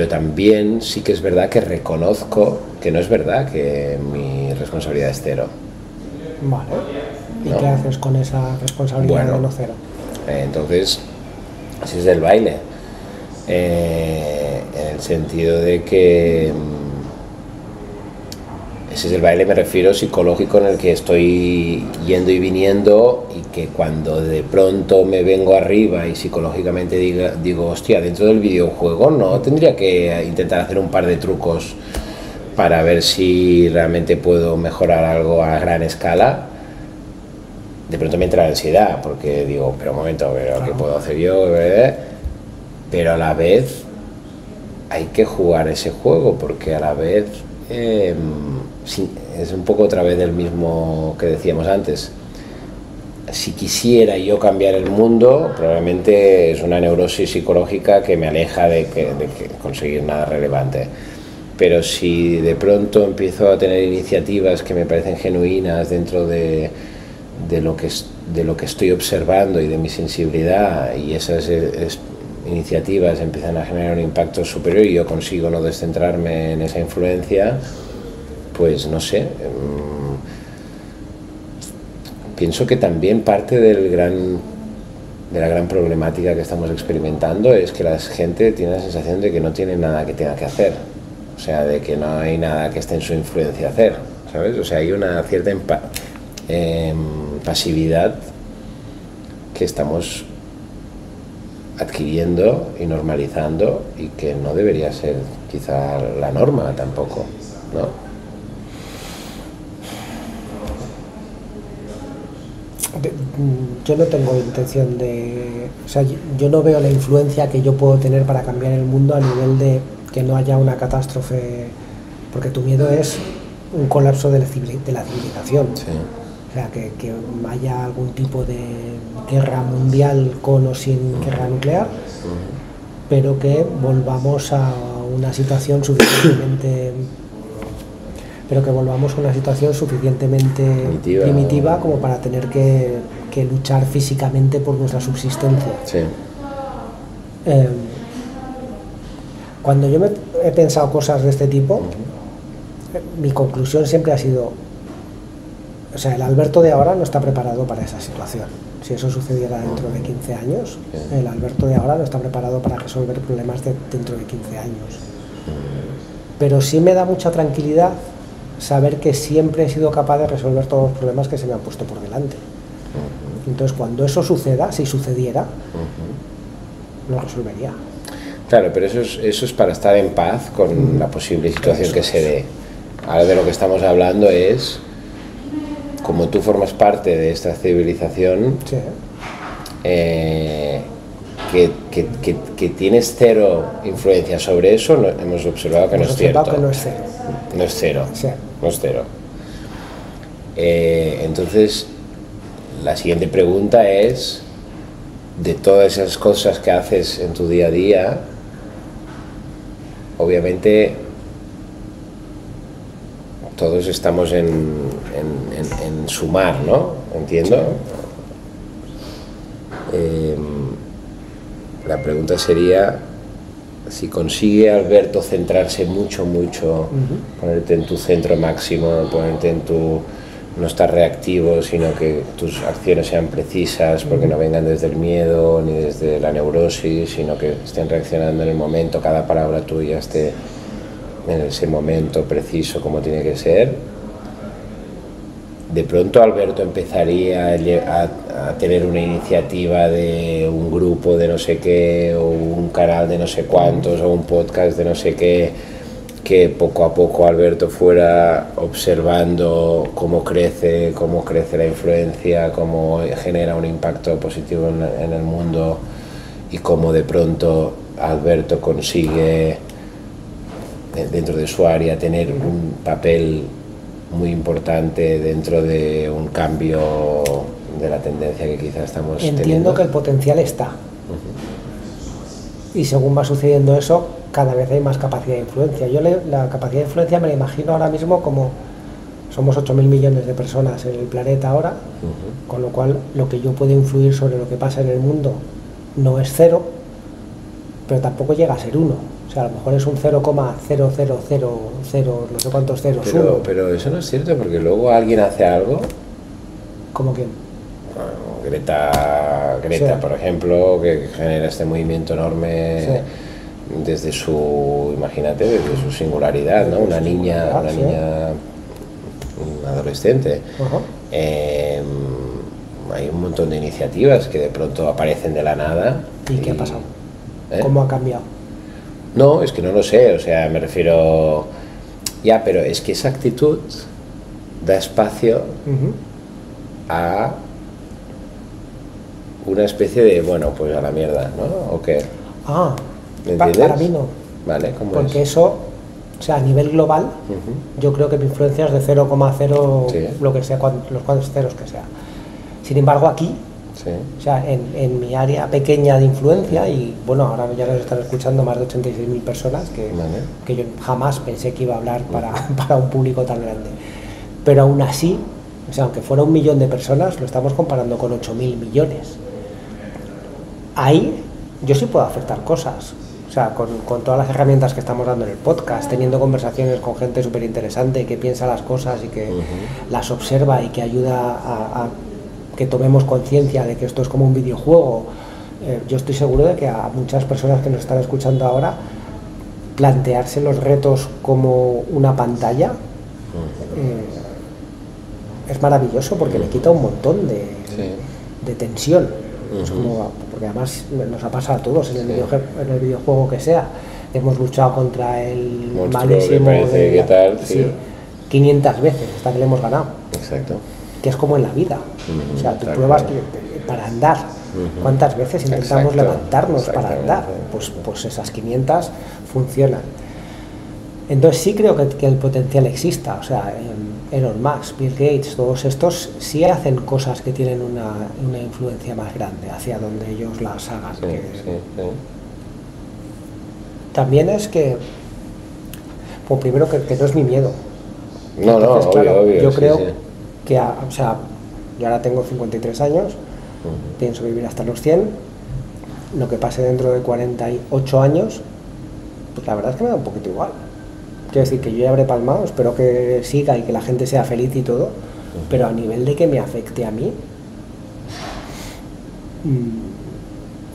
también sí que es verdad que reconozco que no es verdad que mi responsabilidad es cero. Vale. ¿Y ¿No? qué haces con esa responsabilidad de no cero? Entonces, ese es el baile. En el sentido de que ese es el baile, me refiero, psicológico, en el que estoy yendo y viniendo, y que cuando de pronto me vengo arriba y psicológicamente digo, hostia, dentro del videojuego no tendría que intentar hacer un par de trucos para ver si realmente puedo mejorar algo a gran escala. De pronto me entra la ansiedad, porque digo, pero un momento, pero ¿qué puedo hacer yo? Pero a la vez hay que jugar ese juego, porque a la vez es un poco otra vez del mismo que decíamos antes. Si quisiera yo cambiar el mundo, probablemente es una neurosis psicológica que me aleja de conseguir nada relevante. Pero si de pronto empiezo a tener iniciativas que me parecen genuinas dentro de lo que estoy observando y de mi sensibilidad, y esas iniciativas empiezan a generar un impacto superior y yo consigo no descentrarme en esa influencia, pues no sé, pienso que también parte de la gran problemática que estamos experimentando es que la gente tiene la sensación de que no tiene nada que tenga que hacer, o sea, de que no hay nada que esté en su influencia hacer, ¿sabes? O sea, hay una cierta pasividad que estamos adquiriendo y normalizando, y que no debería ser quizá la norma tampoco, ¿no? Yo no tengo intención de... O sea, yo no veo la influencia que yo puedo tener para cambiar el mundo a nivel de que no haya una catástrofe, porque tu miedo es un colapso de la civilización. Sí. O sea, que haya algún tipo de guerra mundial con o sin guerra nuclear, pero que volvamos a una situación suficientemente... primitiva como para tener que luchar físicamente por nuestra subsistencia. Sí. Cuando yo he pensado cosas de este tipo, mi conclusión siempre ha sido: O sea, el Alberto de ahora no está preparado para esa situación. Si eso sucediera dentro de 15 años, el Alberto de ahora no está preparado para resolver problemas dentro de 15 años. Pero sí me da mucha tranquilidad saber que siempre he sido capaz de resolver todos los problemas que se me han puesto por delante. Entonces, cuando eso suceda, si sucediera, lo resolvería. Claro, pero eso es para estar en paz con la posible situación que se dé. Ahora de lo que estamos hablando es, como tú formas parte de esta civilización, Sí. Que tienes cero influencia sobre eso, hemos observado que no es cierto. Que no es cero. No es cero. Sí. No es cero. Entonces, la siguiente pregunta es, de todas esas cosas que haces en tu día a día, obviamente todos estamos en sumar, ¿no? Entiendo. La pregunta sería si consigue Alberto centrarse mucho, ponerte en tu centro máximo, ponerte en tu... no estar reactivo, sino que tus acciones sean precisas, porque no vengan desde el miedo ni desde la neurosis, sino que estén reaccionando en el momento, cada palabra tuya esté en ese momento preciso como tiene que ser. De pronto Alberto empezaría a tener una iniciativa de un grupo de no sé qué, o un canal de no sé cuántos, o un podcast de no sé qué, que poco a poco Alberto fuera observando cómo crece la influencia, cómo genera un impacto positivo en el mundo, y cómo de pronto Alberto consigue dentro de su área tener un papel muy importante dentro de un cambio de la tendencia que quizás estamos teniendo. Entiendo que el potencial está. Y según va sucediendo eso, cada vez hay más capacidad de influencia. Yo la capacidad de influencia me la imagino ahora mismo como somos 8.000 millones de personas en el planeta ahora, con lo cual lo que yo puedo influir sobre lo que pasa en el mundo no es cero, pero tampoco llega a ser uno. O sea, a lo mejor es un 0,0000, no sé cuántos ceros. Pero eso no es cierto, porque luego alguien hace algo. ¿Cómo quién? Bueno, Greta, sí, por ejemplo, que genera este movimiento enorme, sí, desde su, imagínate, desde su singularidad, ¿no? Una niña, un adolescente. Hay un montón de iniciativas que de pronto aparecen de la nada. ¿Y qué ha pasado? ¿Cómo ha cambiado? No, es que no lo sé, o sea, me refiero... Ya, pero es que esa actitud da espacio a una especie de, bueno, pues a la mierda, ¿no? ¿O qué? Ah, ¿me entiendes? Para mí no. Vale, ¿cómo porque es? Eso, o sea, a nivel global, yo creo que mi influencia es de 0,0, sí, lo que sea, los cuantos ceros que sea. Sin embargo, aquí, sí, o sea, en mi área pequeña de influencia, y bueno, ahora ya nos están escuchando más de 86.000 personas, que yo jamás pensé que iba a hablar para un público tan grande. Pero aún así, o sea, aunque fuera 1 millón de personas, lo estamos comparando con 8.000 millones. Ahí yo sí puedo afectar cosas. O sea, con todas las herramientas que estamos dando en el podcast, teniendo conversaciones con gente súper interesante que piensa las cosas y que las observa y que ayuda a que tomemos conciencia de que esto es como un videojuego. Yo estoy seguro de que a muchas personas que nos están escuchando ahora, plantearse los retos como una pantalla es maravilloso, porque le quita un montón de tensión. Es como, porque además nos ha pasado a todos en el videojuego que sea. Hemos luchado contra el monstruo malísimo ¿qué tal? Sí, 500 veces hasta que le hemos ganado. Exacto. Que es como en la vida. O sea, tú pruebas para andar. ¿Cuántas veces intentamos levantarnos para andar? Pues esas 500 funcionan. Entonces sí creo que el potencial exista. O sea, Elon Musk, Bill Gates, todos estos sí hacen cosas que tienen una influencia más grande hacia donde ellos las hagan. Sí. También es que, pues primero que no es mi miedo. No, entonces, obvio. Yo creo que, o sea, yo ahora tengo 53 años, pienso vivir hasta los 100, lo que pase dentro de 48 años, pues la verdad es que me da un poquito igual. Quiero decir que yo ya habré palmado, espero que siga y que la gente sea feliz y todo, pero a nivel de que me afecte a mí,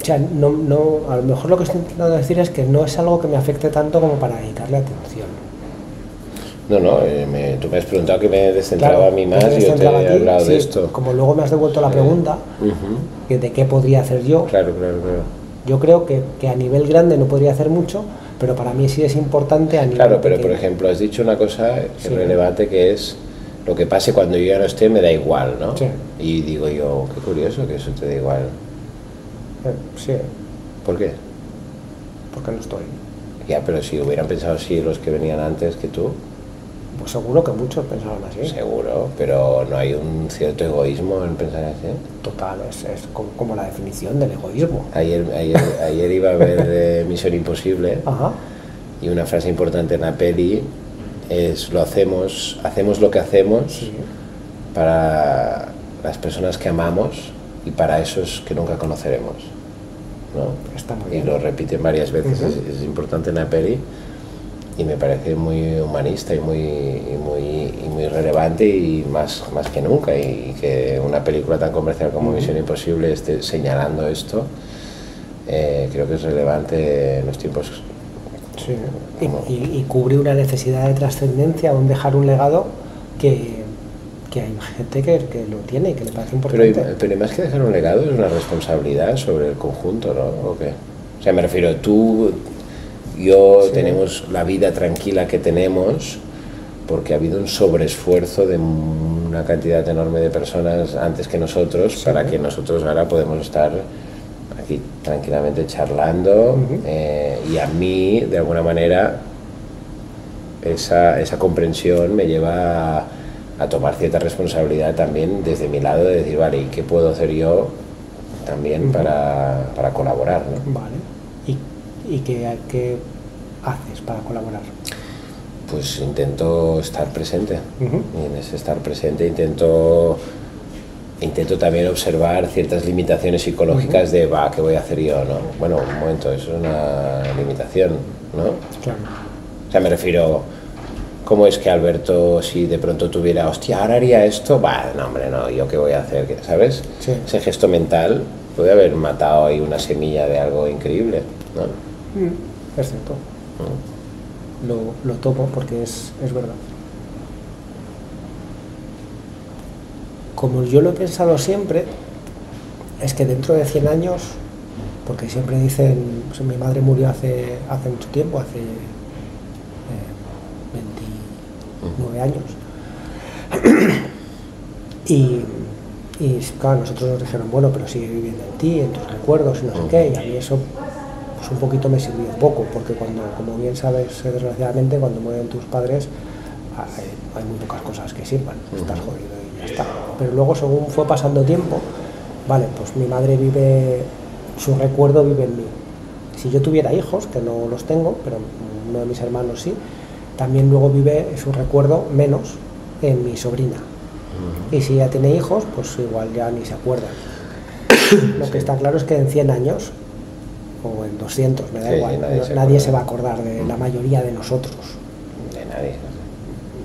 o sea, a lo mejor lo que estoy intentando decir es que no es algo que me afecte tanto como para dedicarle atención. No, tú me has preguntado que me descentraba Claro, a mí más y yo te he hablado de esto. Como luego me has devuelto la pregunta, de qué podría hacer yo. Claro. Yo creo que a nivel grande no podría hacer mucho, pero para mí sí es importante a nivel Claro, pero pequeño. por ejemplo, has dicho una cosa Sí. relevante, que es lo que pase cuando yo ya no esté me da igual, ¿no? Sí. Y digo yo, qué curioso que eso te da igual. Sí, ¿Por qué? porque no estoy. Ya, pero si hubieran pensado así los que venían antes que tú, Pues seguro que muchos pensaron así. seguro, pero no hay un cierto egoísmo en pensar así. Total, es como la definición del egoísmo. Ayer iba a ver Misión Imposible. Ajá. Y una frase importante en la peli es: hacemos lo que hacemos Sí. para las personas que amamos y para esos que nunca conoceremos, ¿no? Está muy Y bien. lo repiten varias veces. Es importante en la peli y me parece muy humanista y muy relevante, y más que nunca, y que una película tan comercial como Misión Imposible esté señalando esto, creo que es relevante en los tiempos. Sí. Y cubre una necesidad de trascendencia, un dejar un legado que hay gente que lo tiene y que le parece importante. Pero más que dejar un legado, es una responsabilidad sobre el conjunto, ¿no? ¿O qué? O sea, me refiero, yo Sí. tenemos la vida tranquila que tenemos porque ha habido un sobreesfuerzo de una cantidad enorme de personas antes que nosotros, Sí. para que nosotros ahora podemos estar aquí tranquilamente charlando. Y a mí, de alguna manera, esa comprensión me lleva a tomar cierta responsabilidad también desde mi lado, de decir, vale, ¿y qué puedo hacer yo también para colaborar, ¿no? Vale. ¿Y qué haces para colaborar? Pues intento estar presente. Y en ese estar presente intento también observar ciertas limitaciones psicológicas de, ¿qué voy a hacer yo? ¿No? Bueno, un momento, eso es una limitación, ¿no? Claro. O sea, me refiero, ¿cómo es que Alberto, si de pronto tuviera, hostia, ahora haría esto? No, hombre, no, ¿yo qué voy a hacer? ¿Sabes? Sí. Ese gesto mental puede haber matado ahí una semilla de algo increíble, ¿no? Es cierto. Lo tomo porque es verdad. Como yo lo he pensado siempre, es que dentro de 100 años, porque siempre dicen, pues mi madre murió hace mucho tiempo, hace 29 años, y claro, nosotros nos dijeron, bueno, pero sigue viviendo en ti, en tus recuerdos, y no sé qué, y a mí eso pues un poquito me sirvió poco, porque como bien sabes, desgraciadamente, cuando mueren tus padres, hay muy pocas cosas que sirvan, estás jodido y ya está. Pero luego, según fue pasando tiempo, vale, pues mi madre vive, su recuerdo vive en mí. Si yo tuviera hijos, que no los tengo, pero uno de mis hermanos sí, también luego vive su recuerdo menos en mi sobrina. Y si ya tiene hijos, pues igual ya ni se acuerdan. Lo que está claro es que en 100 años, o en 200, me da igual, nadie se va a acordar de la mayoría de nosotros. De nadie.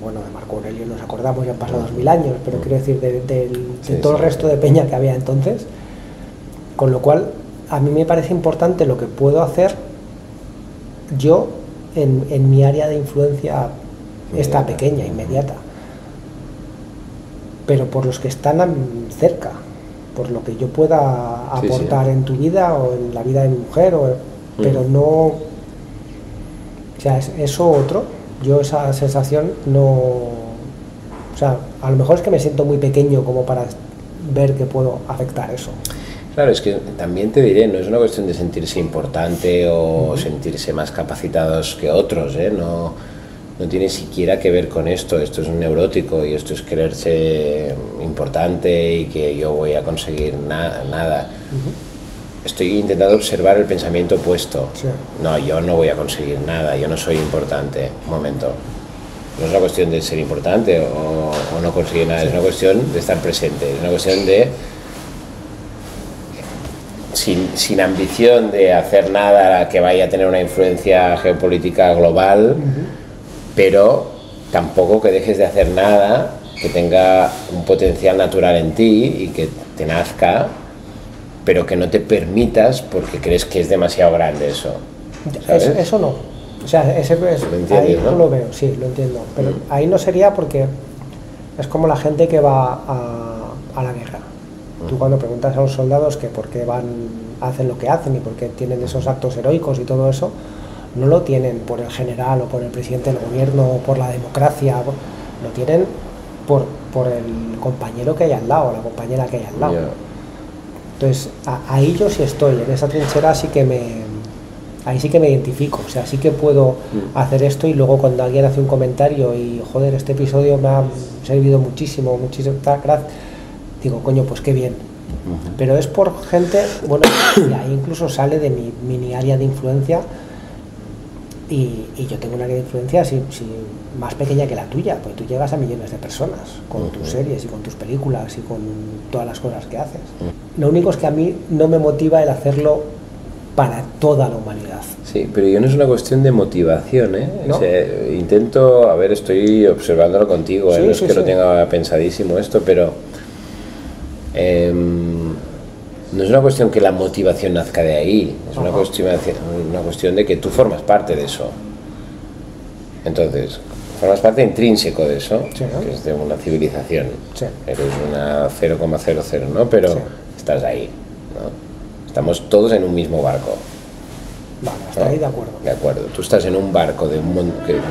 Bueno, de Marco Aurelio nos acordamos, ya han pasado 2000 años, pero quiero decir, de todo el resto de peña que había entonces. Con lo cual, a mí me parece importante lo que puedo hacer yo en mi área de influencia, esta pequeña, inmediata. Pero por los que están cerca, por lo que yo pueda aportar en tu vida o en la vida de mi mujer, pero no, o sea, eso otro, yo esa sensación no, o sea, a lo mejor es que me siento muy pequeño como para ver que puedo afectar eso. Claro, es que también te diré, no es una cuestión de sentirse importante o sentirse más capacitados que otros, ¿eh? No tiene siquiera que ver con esto es un neurótico y esto es creerse importante y que yo voy a conseguir nada. Estoy intentando observar el pensamiento opuesto. Sí. No, yo no voy a conseguir nada, yo no soy importante. Un momento. No es una cuestión de ser importante o no conseguir nada, es una cuestión de estar presente, es una cuestión de sin ambición de hacer nada que vaya a tener una influencia geopolítica global, pero tampoco que dejes de hacer nada que tenga un potencial natural en ti y que te nazca, pero que no te permitas porque crees que es demasiado grande eso. ¿Sabes? Eso no. O sea, ahí no lo veo, sí, lo entiendo. Pero ahí no sería porque es como la gente que va a la guerra. Tú cuando preguntas a los soldados que por qué hacen lo que hacen y por qué tienen esos actos heroicos y todo eso, no lo tienen por el general o por el presidente del gobierno o por la democracia, lo tienen por el compañero que hay al lado, la compañera que hay al lado. Entonces, ahí yo sí estoy, en esa trinchera ahí sí que me identifico, o sea, sí que puedo hacer esto y luego cuando alguien hace un comentario y, joder, este episodio me ha servido muchísimo, gracias, digo, coño, pues qué bien. Pero es por gente, bueno, y ahí incluso sale de mi mini área de influencia y yo tengo una área de influencia más pequeña que la tuya, porque tú llegas a millones de personas con tus series y con tus películas y con todas las cosas que haces. Lo único es que a mí no me motiva el hacerlo para toda la humanidad. Sí, pero yo no es una cuestión de motivación, ¿eh? ¿No? O sea, intento, a ver, estoy observándolo contigo, ¿eh? Sí, No es sí, que sí. lo tenga pensadísimo esto, pero no es una cuestión que la motivación nazca de ahí, es una cuestión de que tú formas parte de eso. Entonces, formas parte intrínseco de eso, Sí, ¿no? que es de una civilización. Sí. Eres una 0,00, ¿no? Pero Sí. estás ahí, ¿no? Estamos todos en un mismo barco. Vale, hasta ahí de acuerdo. De acuerdo. Tú estás en un barco de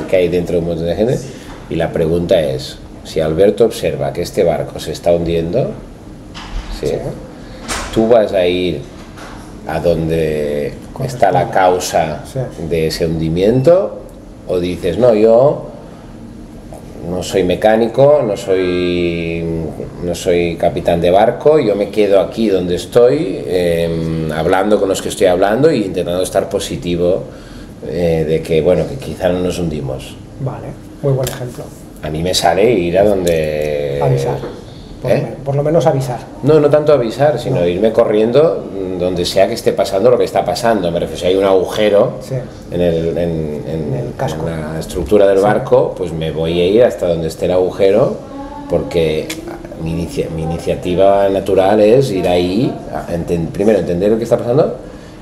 que hay dentro de un montón de gente y la pregunta es, si Alberto observa que este barco se está hundiendo, ¿sí? Sí. Tú vas a ir a donde está la causa Sí. de ese hundimiento o dices, no, yo no soy mecánico, no soy capitán de barco, yo me quedo aquí donde estoy, hablando con los que estoy hablando e intentando estar positivo de que, bueno, que quizá no nos hundimos. Vale, muy buen ejemplo. A mí me sale ir a donde... Avisar. Por lo menos avisar. No tanto avisar, sino irme corriendo donde sea que esté pasando lo que está pasando. Me refiero, si hay un agujero Sí. en el casco. en la estructura del barco, pues me voy a ir hasta donde esté el agujero, porque mi iniciativa natural es ir ahí, primero entender lo que está pasando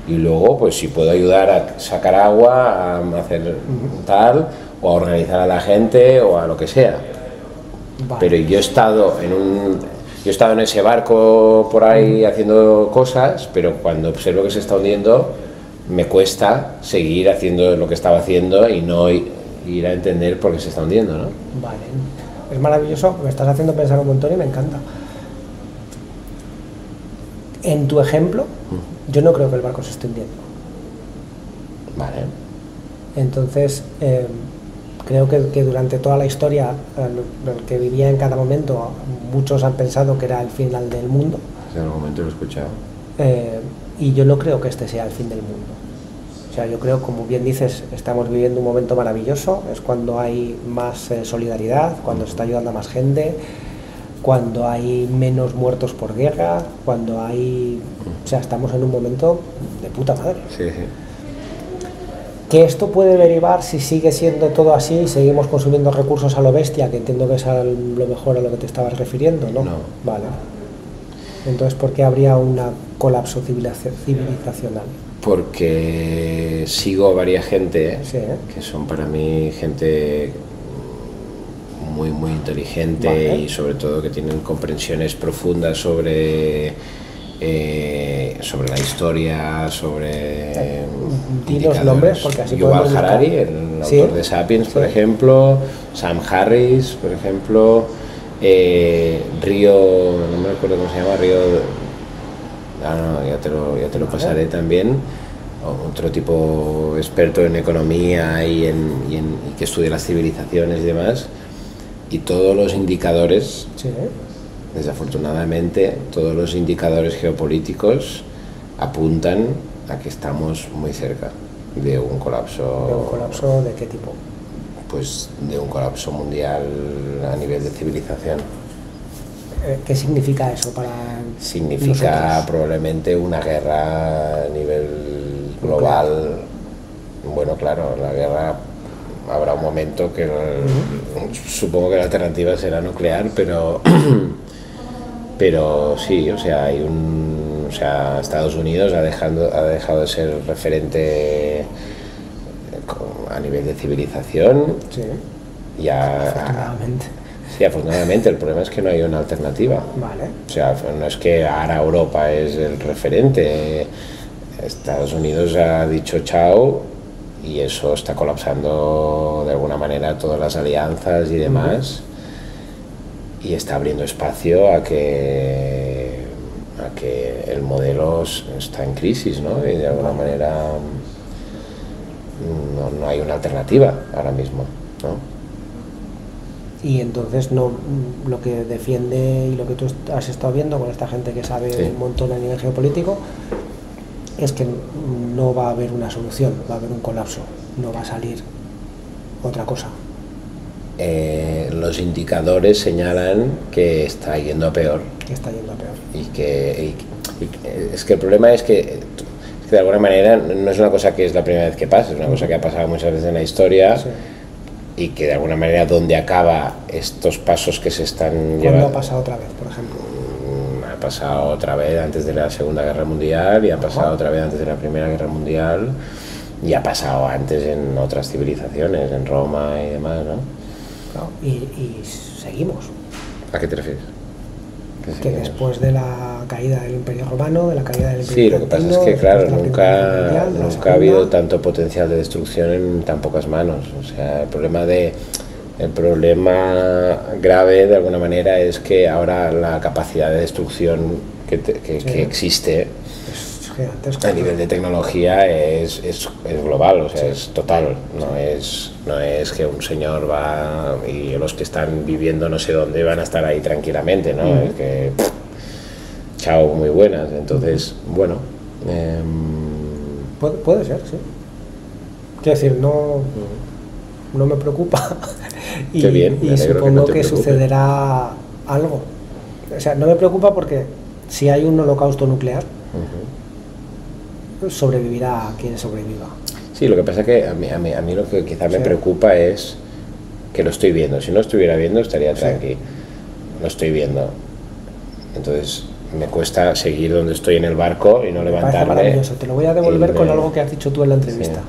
y luego, pues si puedo ayudar a sacar agua, a hacer tal, o a organizar a la gente o a lo que sea. Vale. Pero yo he estado en ese barco por ahí haciendo cosas, pero cuando observo que se está hundiendo, me cuesta seguir haciendo lo que estaba haciendo y no ir a entender por qué se está hundiendo, ¿no? Vale, es maravilloso, me estás haciendo pensar un montón y me encanta. En tu ejemplo, yo no creo que el barco se esté hundiendo. Vale. Entonces, creo que durante toda la historia que vivía en cada momento, muchos han pensado que era el final del mundo. Ese argumento lo he escuchado. Y yo no creo que este sea el fin del mundo. O sea, yo creo, como bien dices, estamos viviendo un momento maravilloso, es cuando hay más solidaridad, cuando se está ayudando a más gente, cuando hay menos muertos por guerra, cuando hay... O sea, estamos en un momento de puta madre. Sí, sí. Que esto puede derivar, si sigue siendo todo así y seguimos consumiendo recursos a lo bestia, que entiendo que es a lo mejor a lo que te estabas refiriendo, ¿no? No. Vale. Entonces, ¿por qué habría un colapso civilizacional? Porque sigo a varias gente Sí, que son para mí gente muy, muy inteligente. Vale. Y sobre todo que tienen comprensiones profundas sobre la historia, sobre Di los nombres, porque así Yuval podemos Harari, buscar. el Sí. autor de Sapiens, por Sí. ejemplo, Sam Harris, por ejemplo, Río, no me acuerdo cómo se llama, ya te lo pasaré también. Otro tipo experto en economía y que estudia las civilizaciones y demás. Y todos los indicadores, sí. desafortunadamente, todos los indicadores geopolíticos apuntan a que estamos muy cerca de un colapso. ¿De un colapso de qué tipo? Pues de un colapso mundial a nivel de civilización. ¿Qué significa eso para Significa nosotros? probablemente una guerra a nivel global. Bueno, claro, la guerra habrá un momento que supongo que la alternativa será nuclear, pero sí, o sea, Estados Unidos ha dejado de ser referente a nivel de civilización. Sí. Afortunadamente. Sí, afortunadamente. El problema es que no hay una alternativa. Vale. O sea, no es que ahora Europa es el referente. Estados Unidos ha dicho chao y eso está colapsando de alguna manera todas las alianzas y demás. Y está abriendo espacio a que el modelo está en crisis, ¿no? Y de alguna manera no hay una alternativa ahora mismo, ¿no? Y entonces lo que defiende y lo que tú has estado viendo con esta gente que sabe un montón a nivel geopolítico es que no va a haber una solución, va a haber un colapso, no va a salir otra cosa. Los indicadores señalan que está yendo a peor. Que está yendo a peor. Es que el problema es que de alguna manera no es una cosa que es la primera vez que pasa, es una cosa que ha pasado muchas veces en la historia. Sí. Y que de alguna manera donde acaba estos pasos que se están llevando. ¿Cuándo ha pasado otra vez, por ejemplo? Ha pasado otra vez antes de la Segunda Guerra Mundial, y ha pasado otra vez antes de la Primera Guerra Mundial, y ha pasado antes en otras civilizaciones, en Roma y demás, ¿no? Claro, y seguimos. ¿A qué te refieres? Que después de la caída del Imperio Romano, de la caída del Imperio Sí, lo que pasa es que, claro, nunca ha habido tanto potencial de destrucción en tan pocas manos. O sea, el problema grave, de alguna manera, es que ahora la capacidad de destrucción que existe a nivel de tecnología es global, o sea, es total. No es que un señor va y los que están viviendo no sé dónde van a estar ahí tranquilamente, ¿no? Es que chao, muy buenas. Entonces, bueno, puede ser, sí. Quiero decir, no me preocupa. Qué bien, y supongo que sucederá algo. O sea, no me preocupa porque si hay un holocausto nuclear, sobrevivirá quien sobreviva. Sí, lo que pasa es que a mí lo que quizá me preocupa es que lo estoy viendo. Si no lo estuviera viendo estaría tranqui. Lo estoy viendo. Entonces me cuesta seguir donde estoy en el barco y no levantarme. Parece maravilloso. Te lo voy a devolver con algo que has dicho tú en la entrevista.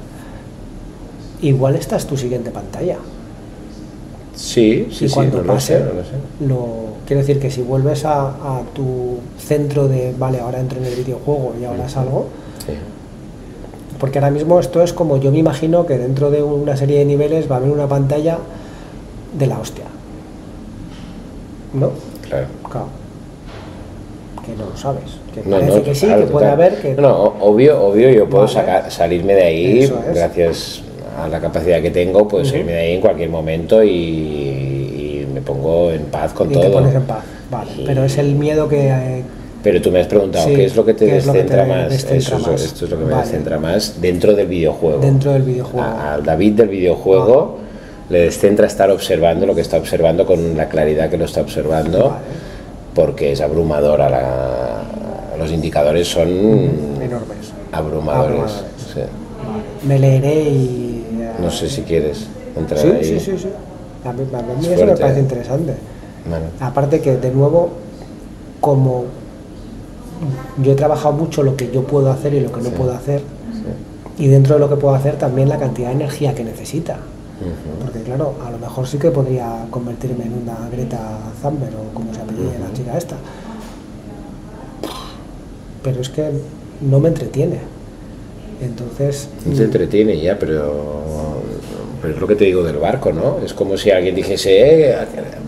Sí. Igual esta es tu siguiente pantalla. Sí, y cuando pase, no lo sé. Quiero decir que si vuelves a tu centro de, vale, ahora entro en el videojuego y ahora salgo, porque ahora mismo esto es como, yo me imagino que dentro de una serie de niveles va a haber una pantalla de la hostia, ¿no? Claro. Que no lo sabes, que parece que sí, que puede haber que... Obvio yo puedo salirme de ahí gracias a la capacidad que tengo, puedo salirme de ahí en cualquier momento y me pongo en paz con todo. Te pones en paz, vale, pero es el miedo que... Pero tú me has preguntado, ¿qué es lo que te descentra más? Esto es lo que me descentra más dentro del videojuego. Dentro del videojuego. Al David del videojuego le descentra estar observando lo que está observando con la claridad que lo está observando, porque es abrumadora. Los indicadores son enormes. Abrumadores. Sí. Me leeré y... no sé si quieres entrar ahí. Sí. A mí eso me parece interesante. Bueno. Aparte que, de nuevo, como yo he trabajado mucho lo que yo puedo hacer y lo que no puedo hacer, y dentro de lo que puedo hacer también la cantidad de energía que necesita, porque claro, a lo mejor sí que podría convertirme en una Greta Thunberg o como se apellide la chica esta, pero es que no me entretiene. Entonces no te entretiene ya, pero es lo que te digo del barco, ¿no? Es como si alguien dijese,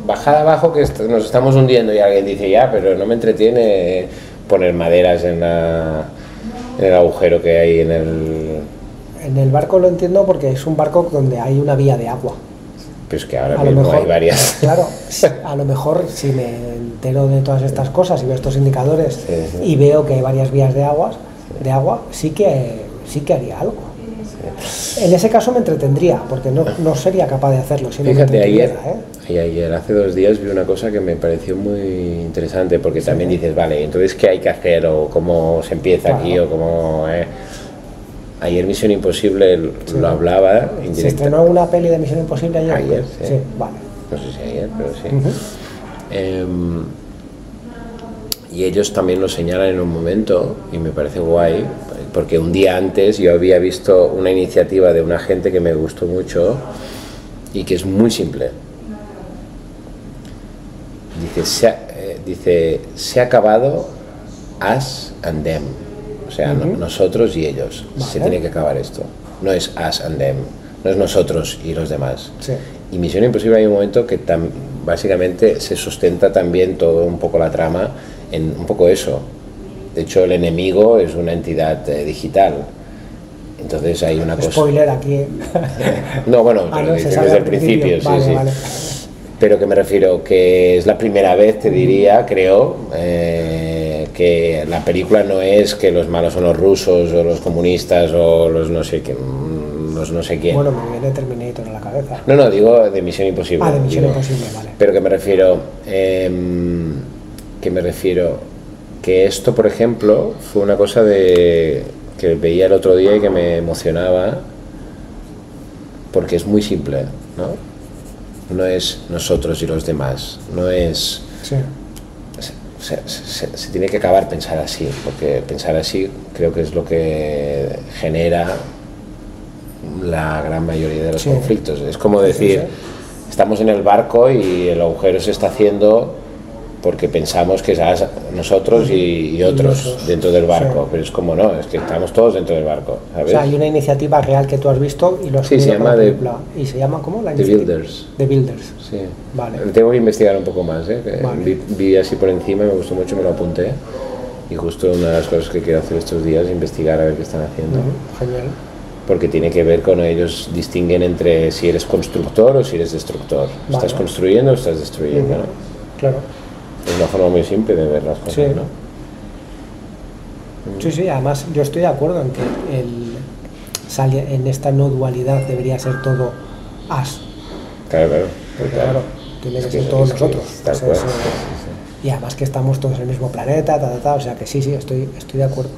bajad abajo que nos estamos hundiendo, y alguien dice, ya, pero no me entretiene poner maderas en el agujero que hay en el... En el barco lo entiendo porque es un barco donde hay una vía de agua. Pero es que ahora mismo hay varias. Claro, a lo mejor si me entero de todas estas cosas y veo estos indicadores y veo que hay varias vías de agua, sí que haría algo. En ese caso me entretendría, porque no sería capaz de hacerlo. Si fíjate, ayer, hace 2 días, vi una cosa que me pareció muy interesante, porque también dices, vale, entonces ¿qué hay que hacer? O cómo se empieza aquí, o cómo... Ayer Misión Imposible lo hablaba. ¿Se estrenó alguna peli de Misión Imposible ayer? Ayer, sí. Sí, vale. No sé si ayer, pero sí. Y ellos también lo señalan en un momento, y me parece guay, porque un día antes yo había visto una iniciativa de una gente que me gustó mucho y que es muy simple. Dice, se ha acabado us and them. O sea, nosotros y ellos. Vale. Se tiene que acabar esto. No es us and them. No es nosotros y los demás. Sí. Y Misión Imposible hay un momento que básicamente se sustenta también todo un poco la trama en un poco eso. De hecho, el enemigo es una entidad digital. Entonces hay una cosa... Spoiler aquí. No, bueno, te lo dicen desde el principio. Sí, vale, sí. Vale. Pero que me refiero que es la primera vez, te diría, creo, que la película no es que los malos son los rusos o los comunistas o los no sé quién. Bueno, me viene Terminator a la cabeza. No, digo de Misión Imposible. De Misión Imposible, vale. Pero que me refiero que esto, por ejemplo, fue una cosa que veía el otro día y que me emocionaba porque es muy simple, ¿no? No es nosotros y los demás, no es... Sí. Se tiene que acabar pensar así, porque pensar así creo que es lo que genera la gran mayoría de los conflictos. Es como decir, estamos en el barco y el agujero se está haciendo porque pensamos que es nosotros y otros dentro del barco, pero es como no, es que estamos todos dentro del barco, ¿sabes? O sea, hay una iniciativa real que tú has visto y lo has se llama ¿Y se llama cómo? The Builders. The Builders. Sí. Vale. Tengo que investigar un poco más, ¿eh? Vale. Vi así por encima, me gustó mucho, me lo apunté. Y justo una de las cosas que quiero hacer estos días es investigar a ver qué están haciendo. Genial. Porque tiene que ver con ellos, distinguen entre si eres constructor o si eres destructor. Vale. ¿Estás construyendo o estás destruyendo? ¿No? Claro. Es una forma muy simple de ver las cosas, sí. ¿no? Sí, además yo estoy de acuerdo en que en esta no dualidad debería ser todo as. Claro. Porque claro, tiene que ser todos nosotros. Y además que estamos todos en el mismo planeta, o sea que sí, estoy de acuerdo.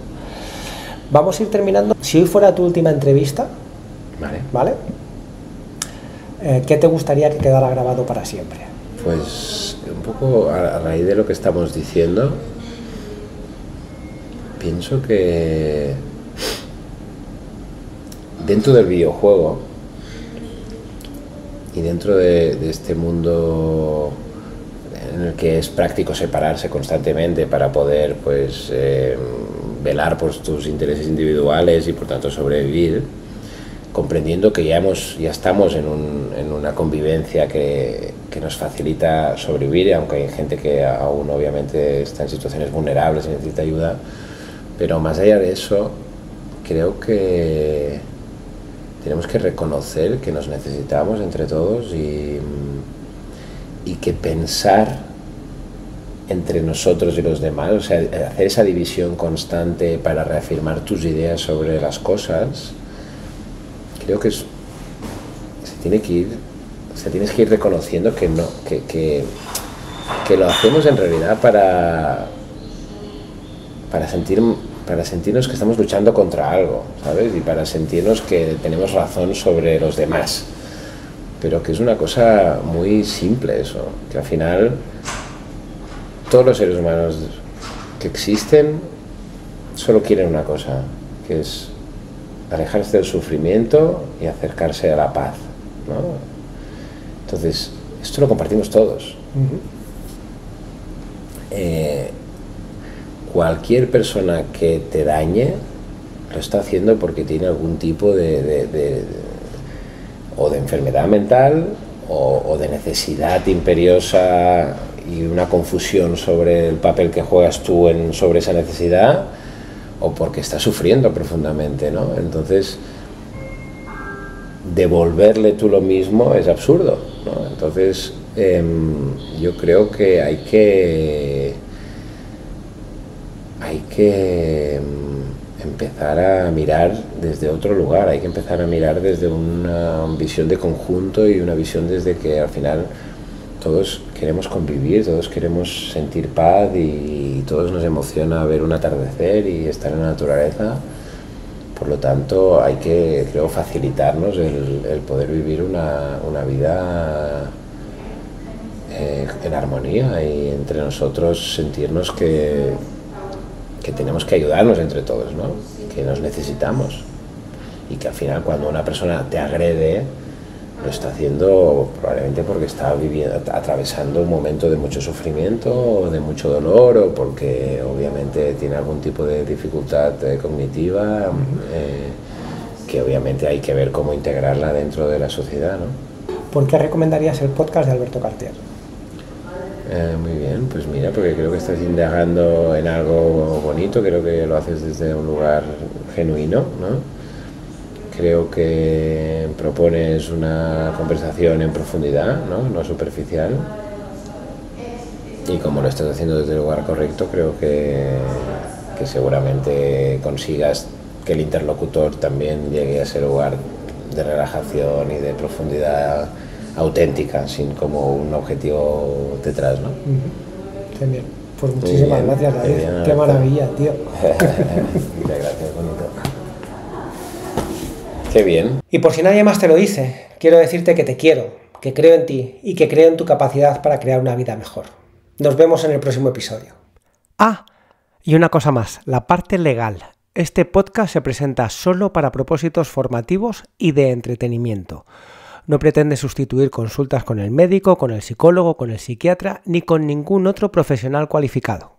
Vamos a ir terminando. Si hoy fuera tu última entrevista, ¿vale? ¿Qué te gustaría que quedara grabado para siempre? Pues un poco a raíz de lo que estamos diciendo, pienso que dentro del videojuego y dentro de este mundo en el que es práctico separarse constantemente para poder pues velar por tus intereses individuales y por tanto sobrevivir, comprendiendo que ya estamos en una convivencia que nos facilita sobrevivir, aunque hay gente que aún obviamente está en situaciones vulnerables y necesita ayuda, pero más allá de eso, creo que tenemos que reconocer que nos necesitamos entre todos y que pensar entre nosotros y los demás, o sea, hacer esa división constante para reafirmar tus ideas sobre las cosas, creo que tienes que ir reconociendo que no, que lo hacemos en realidad para sentirnos que estamos luchando contra algo, ¿sabes? Y para sentirnos que tenemos razón sobre los demás. Pero que es una cosa muy simple eso, que al final todos los seres humanos que existen solo quieren una cosa, que es alejarse del sufrimiento y acercarse a la paz, ¿no? Entonces, esto lo compartimos todos. Cualquier persona que te dañe lo está haciendo porque tiene algún tipo o de enfermedad mental o de necesidad imperiosa y una confusión sobre el papel que juegas tú sobre esa necesidad, o porque está sufriendo profundamente, ¿no? Entonces, devolverle tú lo mismo es absurdo, ¿no? Entonces, yo creo que hay que empezar a mirar desde otro lugar, hay que empezar a mirar desde una visión de conjunto y una visión desde que al final todos queremos convivir, todos queremos sentir paz y todos nos emociona ver un atardecer y estar en la naturaleza, Por lo tanto, hay que, creo, facilitarnos el poder vivir una vida en armonía y entre nosotros sentirnos que tenemos que ayudarnos entre todos, ¿no? Que nos necesitamos y que al final cuando una persona te agrede lo está haciendo probablemente porque está atravesando un momento de mucho sufrimiento o de mucho dolor o porque obviamente tiene algún tipo de dificultad cognitiva que obviamente hay que ver cómo integrarla dentro de la sociedad, ¿no? ¿Por qué recomendarías el podcast de Alberto Cartier? Muy bien, pues mira, porque creo que estás indagando en algo bonito, creo que lo haces desde un lugar genuino, ¿no? Creo que propones una conversación en profundidad, no superficial. Y como lo estás haciendo desde el lugar correcto, creo que seguramente consigas que el interlocutor también llegue a ese lugar de relajación y de profundidad auténtica, sin como un objetivo detrás, ¿no? Genial. Pues muchísimas gracias, David. Qué maravilla, tío. Muchas gracias, bonito. Qué bien. Y por si nadie más te lo dice, quiero decirte que te quiero, que creo en ti y que creo en tu capacidad para crear una vida mejor. Nos vemos en el próximo episodio. Ah, y una cosa más, la parte legal. Este podcast se presenta solo para propósitos formativos y de entretenimiento. No pretende sustituir consultas con el médico, con el psicólogo, con el psiquiatra, ni con ningún otro profesional cualificado.